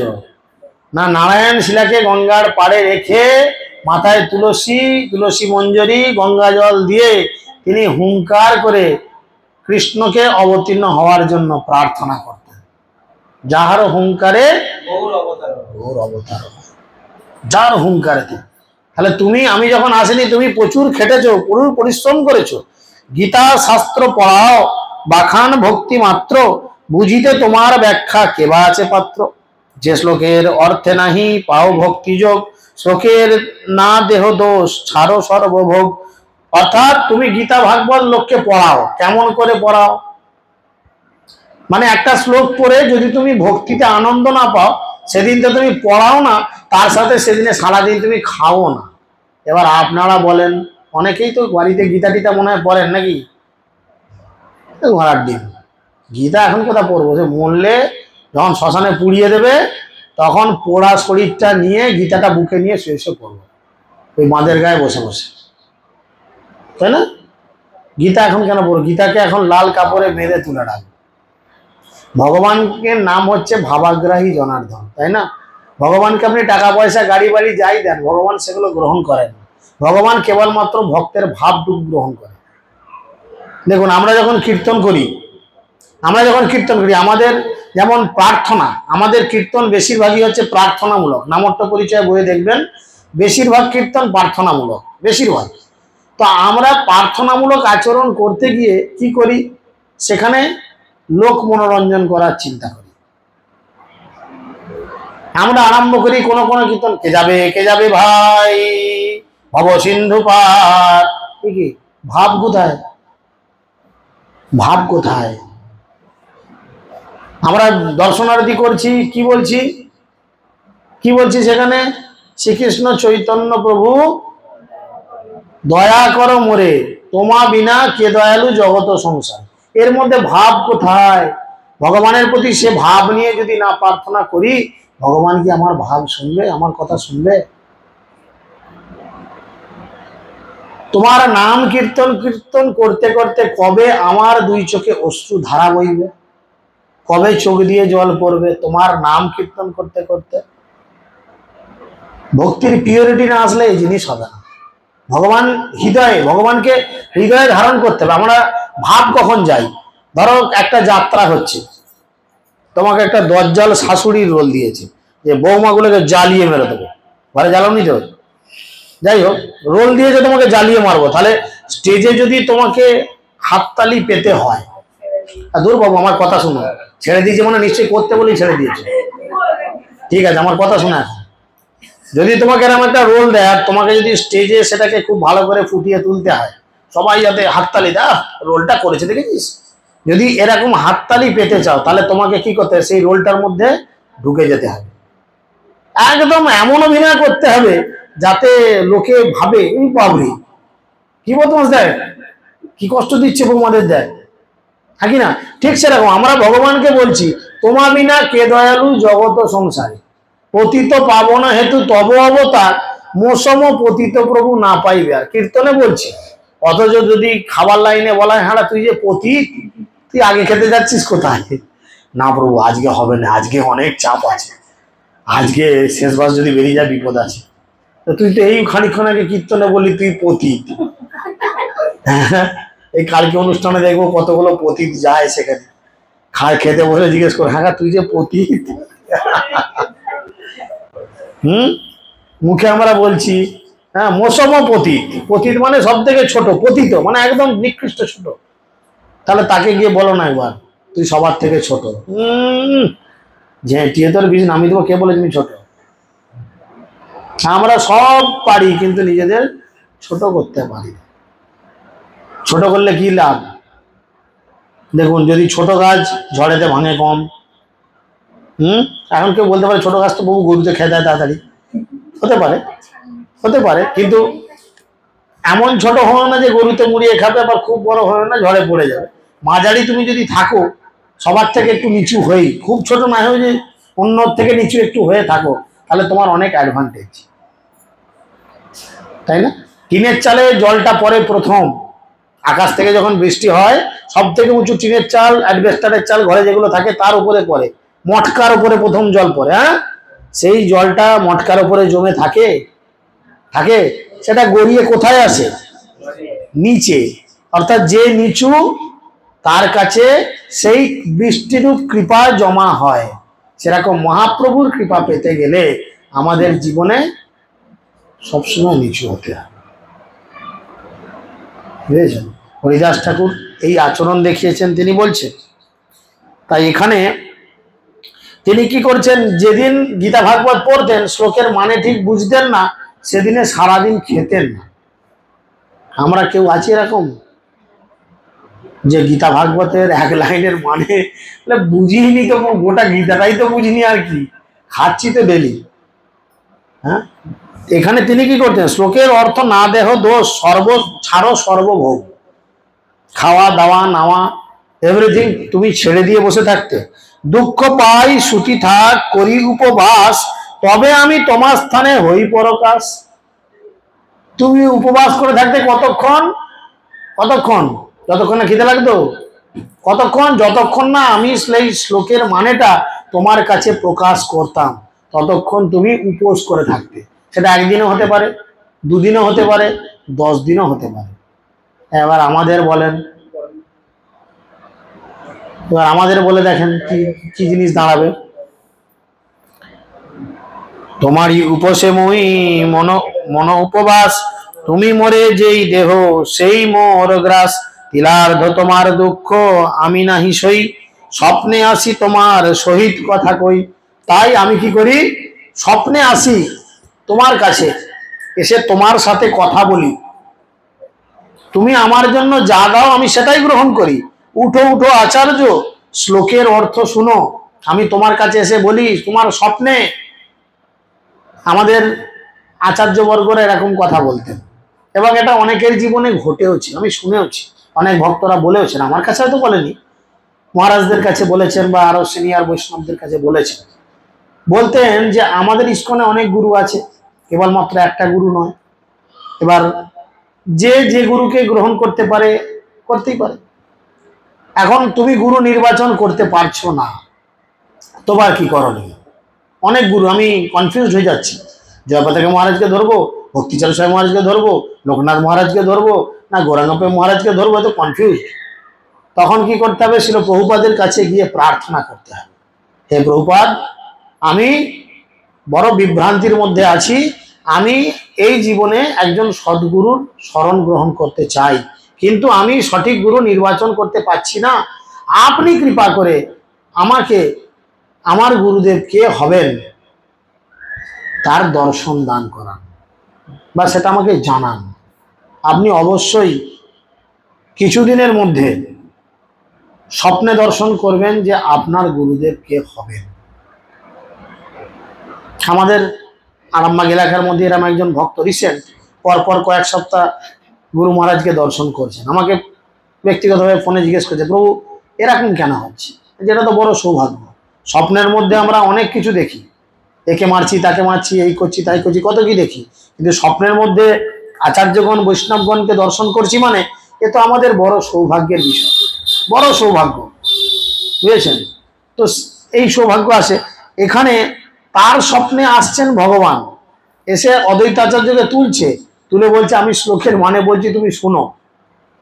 না, নারায়ণ শিলাকে গঙ্গার পাড়ে রেখে মাথায় তুলসী তুলসী মঞ্জরি গঙ্গা জল দিয়ে তিনি হুঙ্কার করে কৃষ্ণকে অবতীর্ণ হওয়ার জন্য প্রার্থনা করতেন। যাহার হুঙ্কারে গৌর অবতার, যার হুঙ্কারেতে। তাহলে তুমি, আমি যখন আসিনি, তুমি প্রচুর খেটেছো, প্রচুর পরিশ্রম করেছো। গীতা শাস্ত্র পড়াও বাখান ভক্তি মাত্র, বুঝিতে তোমার ব্যাখ্যা কেবা আছে পাত্র। যে শ্লোকের অর্থে নাহি পাও ভক্তি যোগ, শ্লোকের না দেহ দোষ ছাড়ো সর্বভোগ। অর্থাৎ তুমি গীতা ভাগবত লোককে পড়াও, কেমন করে পড়াও? মানে একটা শ্লোক পড়ে যদি তুমি ভক্তিতে আনন্দ না পাও, সেদিন তো তুমি পড়াও না, তার সাথে সেদিনে সারাদিন তুমি খাও না। এবার আপনারা বলেন, অনেকেই তো বাড়িতে গীতা টিতা মনে হয় পড়েন নাকি? ঘোড়ার ডিম, গীতা এখন কোথা পড়বো? সে মরলে যখন শ্মশানে পুড়িয়ে দেবে, তখন পোড়া শরীরটা নিয়ে গীতাটা বুকে নিয়ে শুয়ে শুয়ে পড়বো, ওই বাঁধের গায়ে বসে বসে, তাই না? গীতা এখন কেন পড়বো? গীতাকে এখন লাল কাপড়ে বেঁধে তুলে রাখবো। ভগবানকে নাম হচ্ছে ভাবাগ্রাহী জনার্দন, তাই না? ভগবানকে আপনি টাকা পয়সা গাড়ি বাড়ি যাই দেন, ভগবান সেগুলো গ্রহণ করেন। ভগবান কেবলমাত্র ভক্তের ভাবটুকু গ্রহণ করে। দেখুন আমরা যখন কীর্তন করি, আমাদের যেমন প্রার্থনা, আমাদের কীর্তন বেশিরভাগই হচ্ছে প্রার্থনামূলক। নামট্য পরিচয় বইয়ে দেখবেন বেশিরভাগ কীর্তন প্রার্থনামূলক, বেশিরভাগ। তো আমরা প্রার্থনামূলক আচরণ করতে গিয়ে কি করি? সেখানে লোক মনোরঞ্জন করার চিন্তা করি। আমরা আরম্ভ করি কোনো কোনো কীর্তন, কে যাবে ভাই ভব সিন্ধু পার, ঠিকই ভাব কোথায়? ভাব কোথায়? আমরা দর্শনার্থী করছি, কি বলছি? কি বলছি সেখানে? শ্রীকৃষ্ণ চৈতন্য প্রভু দয়া করো মোরে, তোমা বিনা কে দয়ালু জগত সংসার। এর মধ্যে ভাব কোথায়? ভগবানের প্রতি সে ভাব নিয়ে যদি না প্রার্থনা করি, ভগবান কি আমার ভাব শুনবে? আমার কথা শুনবে? তোমার নাম কীর্তন কীর্তন করতে করতে কবে আমার দুই চোখে অশ্রু ধারা বইবে, কবে চোখ দিয়ে জল পড়বে তোমার নাম কীর্তন করতে করতে? ভক্তির পিওরিটি না আসলে এই জিনিস হবে না। ভগবান হৃদয়ে, ভগবানকে হৃদয়ে ধারণ করতে হবে। আমরা ভাব কখন যাই? ধরো একটা যাত্রা হচ্ছে, তোমাকে একটা দজ্জাল শাশুড়ির রোল দিয়েছে যে বৌমাগুলোকে জ্বালিয়ে মেরে দেবো, ঘরে জ্বালাওনি তো, যাই হোক রোল দিয়েছে তোমাকে জ্বালিয়ে মারবো, তাহলে স্টেজে যদি তোমাকে হাততালি পেতে হয়, আর দূর বাবু আমার কথা শুনো, ছেড়ে দিয়েছে মানে নিশ্চয়ই করতে বলেই ছেড়ে দিয়েছে, ঠিক আছে আমার কথা শোনা। এখন যদি তোমাকে এরকম একটা রোল দেয় আর তোমাকে যদি স্টেজে সেটাকে খুব ভালো করে ফুটিয়ে তুলতে হয়, সবাই যাতে হাততালি দেয়, রোলটা করেছে দেখেছিস, যদি এরকম হাততালি পেতে চাও তাহলে তোমাকে কি করতে হবে? সেই রোলটার মধ্যে ঢুকে যেতে হবে, একদম এমন অভিনয় করতে হবে যাতে লোকে ভাবে এই বাবরি কি বদমাস দেয়, কি কষ্ট দিচ্ছে বৌমাদের দেয়, থাকি না? ঠিক সেরকম আমরা ভগবানকে বলছি তোমা বিনা কে দয়ালু জগত সংসারে, পতিত পাবন হেতু তব অবতার, মোসম পতিত প্রভু না পাইবে। আর কীর্তনে বলছি, অথচ যদি খাবার লাইনে বলা হয় হ্যাঁ তুই যে পতিত, তুই আগে খেতে যাচ্ছিস কোথায়? না প্রভু আজকে হবে না, আজকে অনেক চাপ আছে, আজকে শেষ বাস যদি বেরিয়ে যায় বিপদ আছে। তো তুই তো এই খানিকক্ষণ আগে কীর্তনে বললি তুই পতিত। এই কালকে অনুষ্ঠানে দেখবো কতগুলো পতিত যায় সেখানে, খেতে বসে জিজ্ঞেস করে হ্যাঁ তুই যে পতিত। মুখে আমরা বলছি হ্যাঁ মোসম পতিত, পতিত মানে সব থেকে ছোট, পতিত মানে একদম নিকৃষ্ট ছোট, তাহলে তাকে গিয়ে বলো না একবার তুই সবার থেকে ছোট। যে টিয়েতর বীজ নামিয়ে দেবো, কে বলে তুমি ছোট? আমরা সব পারি কিন্তু নিজেদের ছোট করতে পারি। ছোট করলে কি লাভ? দেখুন যদি ছোট গাছ ঝড়েতে ভাঙে কম, এখন কেউ বলতে পারে ছোট গাছ তো বহু গরুতে খেয়ে দেয় তাড়াতাড়ি, হতে পারে, হতে পারে, কিন্তু এমন ছোট হয় না যে গরুতে মুড়িয়ে খাবে, আবার খুব বড় হয় না ঝড়ে পড়ে যাবে। মাঝারি তুমি যদি থাকো, সবার থেকে একটু নিচু হয়েই, খুব ছোট না হয়ে যে অন্যর থেকে নিচু একটু হয়ে থাকো, তাহলে তোমার অনেক অ্যাডভান্টেজ, তাই না? টিনের চালে জলটা পড়ে প্রথম, আকাশ থেকে যখন বৃষ্টি হয় সব থেকে উঁচু টিনের চাল, অ্যাডভেস্টারের চাল ঘরে যেগুলো থাকে তার উপরে পড়ে, মটকার উপরে প্রথম জল পড়ে। হ্যাঁ সেই জলটা মটকার উপরে জমে থাকে, থাকে সেটা গড়িয়ে কোথায় আসে? নিচে, অর্থাৎ যে নিচু তার কাছে সেই বৃষ্টিরূপ কৃপা জমা হয়। সেরকম মহাপ্রভুর কৃপা পেতে গেলে আমাদের জীবনে সবসময় নিচু হতে হবে, বুঝেছেন? হরিদাস ঠাকুর এই আচরণ দেখিয়েছেন, তিনি বলছেন। তাই এখানে তিনি কি করছেন, যেদিন গীতা ভাগবত পড়তেন শ্লোকের মানে ঠিক বুঝতেন না, সেদিনে সারাদিন খেতেন না। আমরা কেউ আছি এরকম যে গীতা ভাগবতের এক লাইনের মানে বুঝিনি, তো গোটা গীতাটাই তো বুঝিনি, আর কি খাচ্ছি তো ডেলি। হ্যাঁ এখানে তিনি কি করতেন, শ্লোকের অর্থ না দেহ দোষ সর্ব ছাড়ো সর্বভোগ, খাওয়া দাওয়া নাওয়া এভরিথিং তুমি ছেড়ে দিয়ে বসে থাকতে। দুঃখ পাই সুতি থাক করি উপবাস, তবে আমি তোমার স্থানে হই পরকাশ। তুমি উপবাস করে থাকতে কতক্ষণ? কতক্ষণ? যতক্ষণ না খিদে লাগতো। কতক্ষণ? যতক্ষণ না আমি সেই শ্লোকের মানেটা তোমার কাছে প্রকাশ করতাম, ততক্ষণ তুমি উপোস করে থাকতে। সেটা একদিনও হতে পারে, দুদিনও হতে পারে, 10 দিনও হতে পারে। এবার আমাদের বলেন, এবার আমাদের বলে দেখেন কি কি জিনিস দাঁড়াবে। তোমারই উপসে মই মন উপবাস, তুমি মরে যেই দেহ সেই মোর গ্রাস। তিলার্ধ তোমার দুঃখ আমি নাহি সই, স্বপ্নে আসি তোমার সহিত কথা কই। তাই আমি কি করি, স্বপ্নে আসি তোমার কাছে, এসে তোমার সাথে কথা বলি। তুমি আমার জন্য যা দাও আমি সেটাই গ্রহণ করি। উঠো উঠো আচার্য, শ্লোকের অর্থ শুনো। আমি তোমার কাছে এসে বলি তোমার স্বপ্নে। আমাদের আচার্যবর্গরা এরকম কথা বলতেন এবং এটা অনেকের জীবনে ঘটেওছে, আমি শুনেওছি। অনেক ভক্তরা বলেওছেন, আমার কাছে হয়তো বলেনি, মহারাজদের কাছে বলেছেন বা আরো সিনিয়র বৈষ্ণবদের কাছে বলেছেন। বলতেন যে আমাদের ইস্কনে অনেক গুরু আছে, কেবলমাত্র একটা গুরু নয়। এবার যে যে গুরুকে গ্রহণ করতে পারে করতেই পারে। এখন তুমি গুরু নির্বাচন করতে পারছো না, তোমার কি করণীয়? অনেক গুরু, আমি কনফিউজ হয়ে যাচ্ছি। জয়পতাকা মহারাজকে ধরবো, ভক্তিচারু সাহেব মহারাজকে ধরবো, লোকনাথ মহারাজকে ধরবো, না গৌরাঙ্গপে মহারাজকে ধরবো, তো কনফিউজ। তখন কি করতে হবে? শিল প্রভুপাদের কাছে গিয়ে প্রার্থনা করতে হবে, হে প্রভুপাদ, আমি বড় বিভ্রান্তির মধ্যে আছি, আমি এই জীবনে একজন সদ্গুরুর শরণ গ্রহণ করতে চাই, কিন্তু আমি সঠিক গুরু নির্বাচন করতে পারছি না। আপনি কৃপা করে আমাকে আমার গুরুদেব কে হবেন তার দর্শন দান করান বা সেটা আমাকে জানান। আপনি অবশ্যই কিছুদিনের মধ্যে স্বপ্নে দর্শন করবেন যে আপনার গুরুদেব কে হবেন। আমাদের আরামবাগ এলাকার মধ্যে এরকম একজন ভক্ত রিসেন্ট পরপর কয়েক সপ্তাহ গুরু মহারাজকে দর্শন করছেন। আমাকে ব্যক্তিগতভাবে ফোনে জিজ্ঞেস করছে, প্রভু এরকম কেন হচ্ছে? যেটা তো বড় সৌভাগ্য। স্বপ্নের মধ্যে আমরা অনেক কিছু দেখি, একে মারছি তাকে মারছি, এই করছি তাই করছি, কত কি দেখি, কিন্তু স্বপ্নের মধ্যে আচার্যগণ বৈষ্ণবগণকে দর্শন করছি মানে এ তো আমাদের বড় সৌভাগ্যের বিষয়, বড় সৌভাগ্য, বুঝেছেন তো? এই সৌভাগ্য আসে এখানে। তার স্বপ্নে আসছেন ভগবান, এসে অদ্বৈতাচার্যকে তুলছে, তুলে বলছে আমি শ্লোকের মানে বলছি তুমি শুনো।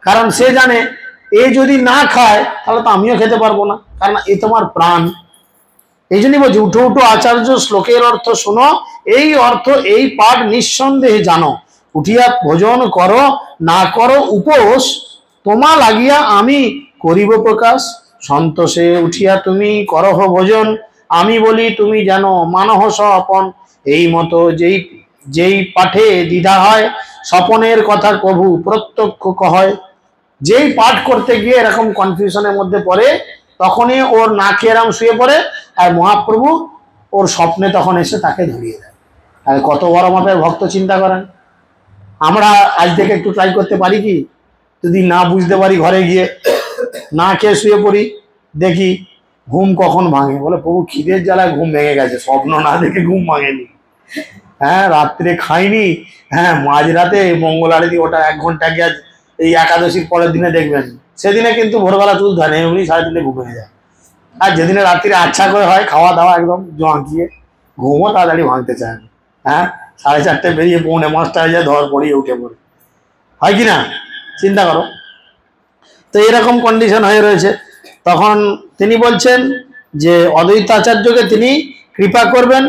কারণ সে জানে এ যদি না খায় তাহলে তো আমিও খেতে পারবো না, কারণ এ তোমার প্রাণ। এই জন্যই বলছি উঠো উঠো আচার্য, শ্লোকের অর্থ শোনো, এই অর্থ এই পাঠ নিঃসন্দেহে জানো। উঠিয়া ভোজন করো, না করো উপোস, তোমা লাগিয়া আমি করিব প্রকাশ। সন্তোষে উঠিয়া তুমি করহ ভোজন, আমি বলি তুমি জানো মানহ স্বপন। এই মতো যেই যেই পাঠে দ্বিধা হয়, স্বপনের কথা প্রভু প্রত্যক্ষ কয়। যেই পাঠ করতে গিয়ে এরকম কনফিউশনের মধ্যে পড়ে, তখনই ওর নাকে এরম শুয়ে পড়ে, আর মহাপ্রভু ওর স্বপ্নে তখন এসে তাকে ধরিয়ে দেয়। আর কত বড় মাপের ভক্ত, চিন্তা করেন। আমরা আজ থেকে একটু ট্রাই করতে পারি কি? যদি না বুঝতে পারি ঘরে গিয়ে না খেয়ে শুয়ে পড়ি, দেখি ঘুম কখন ভাঙে। বলে প্রভু খিদের জ্বালায় ঘুম ভেঙে গেছে, স্বপ্ন না দেখে ঘুম ভাঙেনি। হ্যাঁ, রাত্রে খাইনি, হ্যাঁ মাঝরাতে মঙ্গল আরতি ওটা 1 ঘন্টা গিয়ে এই একাদশীর পরের দিনে দেখবেন, সেদিনে কিন্তু ভোরবেলা তুলতে হয় না, এমনি 3:30 ঘুম ভেঙে যায়। আর যেদিনে রাত্রিরে আচ্ছা করে হয়, খাওয়া দাওয়া একদম জমাকিয়ে, ঘুমও তাড়াতাড়ি ভাঙতে চায় না। হ্যাঁ, 4:30 বেরিয়ে 4:45 হয়ে যায়, ধর পড়িয়ে উঠে পড়ে, হয় কি না? চিন্তা করো। তো এরকম কন্ডিশন হয়ে রয়েছে। তখন তিনি বলছেন যে অদ্বৈতাচার্যকে তিনি কৃপা করবেন।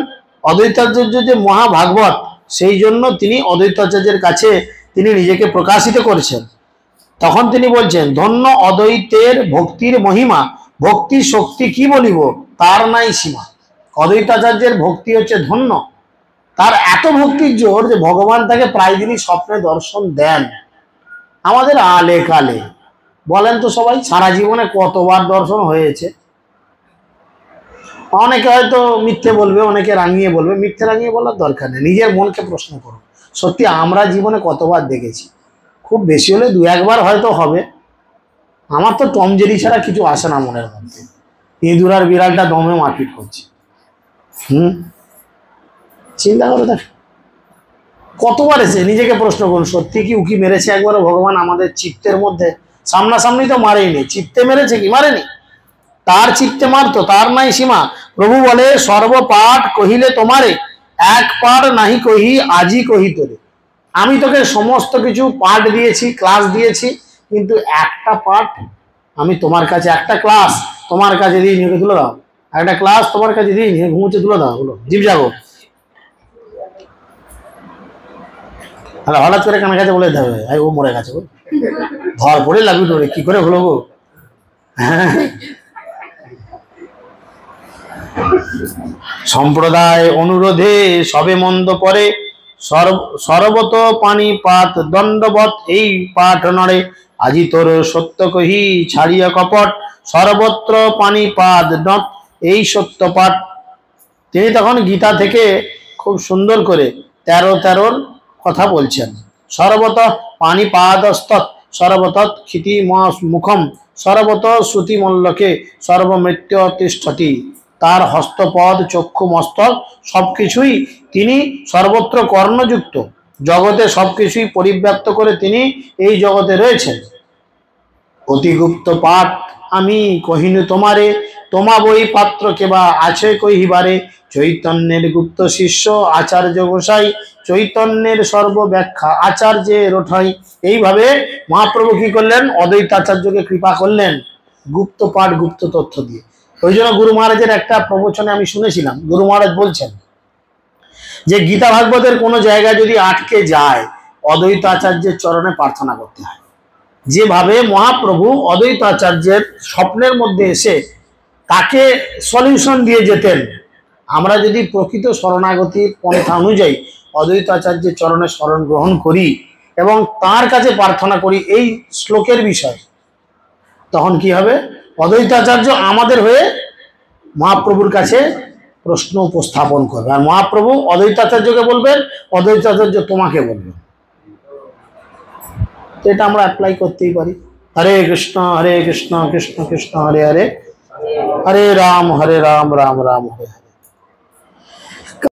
অদ্বৈতাচার্য যে মহাভাগবত, সেই জন্য তিনি অদ্বৈতাচার্যের কাছে তিনি নিজেকে প্রকাশিত করেছেন। তখন তিনি বলছেন, ধন্য অদ্বৈতের ভক্তির মহিমা, ভক্তি শক্তি কি বলিব তার নাই সীমা। অদ্বৈতাচার্যের ভক্তি হচ্ছে ধন্য, তার এত ভক্তির জোর যে ভগবান তাকে প্রায় দিনই স্বপ্নে দর্শন দেন। আমাদের আলে কালে বলেন তো সবাই, সারা জীবনে কতবার দর্শন হয়েছে? অনেকে হয়তো মিথ্যে বলবে, অনেকে রাঙিয়ে বলবে, মিথ্যে রাঙিয়ে বলার দরকার নেই, নিজের মনকে প্রশ্ন করো। সত্যি আমরা জীবনে কতবার দেখেছি? খুব বেশি হলে 2-1 বার হয়তো হবে। আমার তো টম জেরি ছাড়া কিছু আসে না মনের মধ্যে। ইঁদুর আর বিড়ালটা দমে মারপিট করছে। চিন্তা করো, দেখ কতবার এসে নিজেকে প্রশ্ন করুন, সত্যি কি উকি মেরেছে একবারও ভগবান আমাদের চিত্তের মধ্যে? সামনাসামনি তো মারেইনি, চিত্তে মেরেছে কি? মারেনি। তার চিত্তে মারতো, তার নাই সীমা। প্রভু বলে সর্বপাঠ কহিলে তোমারে, এক পাঠ নাহি কহি আজি কহি তোরে। আমি তোকে সমস্ত কিছু পাঠ দিয়েছি, ক্লাস দিয়েছি, কিন্তু একটা পাঠ আমি তোমার কাছে, একটা ক্লাস তোমার কাছে দিই, নিয়ে তুলে দাও। একটা ক্লাস তোমার কাছে দিই, নিয়ে ঘুমোচ্ছে, তুলে দাও। হলো জীব যাবো, তাহলে হঠাৎ করে কানের কাছে বলে দিতে হবে ও মরে গেছে, ধর পড়ে লাগবে তোরে, কি করে হলো গো? হ্যাঁ, সম্প্রদায় অনুরোধে সবে মন্দ পরে, সর্বত পানিপাত দণ্ডবত এই পাঠ নড়ে, আজি তোর সত্য কহি ছাড়িয়া কপট, সর্বত্র পানিপাত নত এই সত্য পাঠ। তিনি তখন গীতা থেকে খুব সুন্দর করে 13-13 কথা বলছেন। সর্বত পানিপাদস্তৎ সর্বতৎ ক্ষিতি মুখম, সর্বত শ্রুতি মল্লকে সর্বমৃত্যু তিষ্ঠতি। তার হস্তপদ চক্ষু মস্তক সবকিছুই তিনি সর্বত্র কর্ণযুক্ত, জগতে সবকিছুই পরিব্যাপ্ত করে তিনি এই জগতে রয়েছেন। অতিগুপ্ত পাঠ আমি কহিনু তোমারে, তোমা বই পাত্র কেবা আছে কহিবারে, চৈতন্যের গুপ্ত শিষ্য আচার্য গোসাই, চৈতন্যের সর্বব্যাখ্যা আচার্যের ওঠাই। এইভাবে মহাপ্রভু কি করলেন? অদ্বৈতাচার্যকে কৃপা করলেন গুপ্ত পাঠ গুপ্ত তথ্য দিয়ে। ওই জন্য গুরু মহারাজের একটা প্রবচনে আমি শুনেছিলাম, গুরু মহারাজ বলছেন যে গীতা ভাগবতের কোনো জায়গায় যদি আটকে যায়, অদ্বৈতাচার্যের চরণে প্রার্থনা করতে হয়। যেভাবে মহাপ্রভু অদ্বৈতাচার্যের স্বপ্নের মধ্যে এসে তাকে সলিউশন দিয়ে যেতেন, আমরা যদি প্রকৃত শরণাগতির পন্থা অনুযায়ী অদ্বৈতাচার্যের চরণে শরণ গ্রহণ করি এবং তার কাছে প্রার্থনা করি এই শ্লোকের বিষয়, তখন কি হবে? অদ্বৈতাচার্য আমাদের হয়ে মহাপ্রভুর কাছে প্রশ্ন উপস্থাপন করবে, আর মহাপ্রভু অদ্বৈতাচার্যকে বলবেন, অদ্বৈতাচার্য তোমাকে বলবেন। এটা আমরা অ্যাপ্লাই করতেই পারি। হরে কৃষ্ণ কৃষ্ণ কৃষ্ণ হরে হরে, হরে রাম রাম রাম হরে হরে।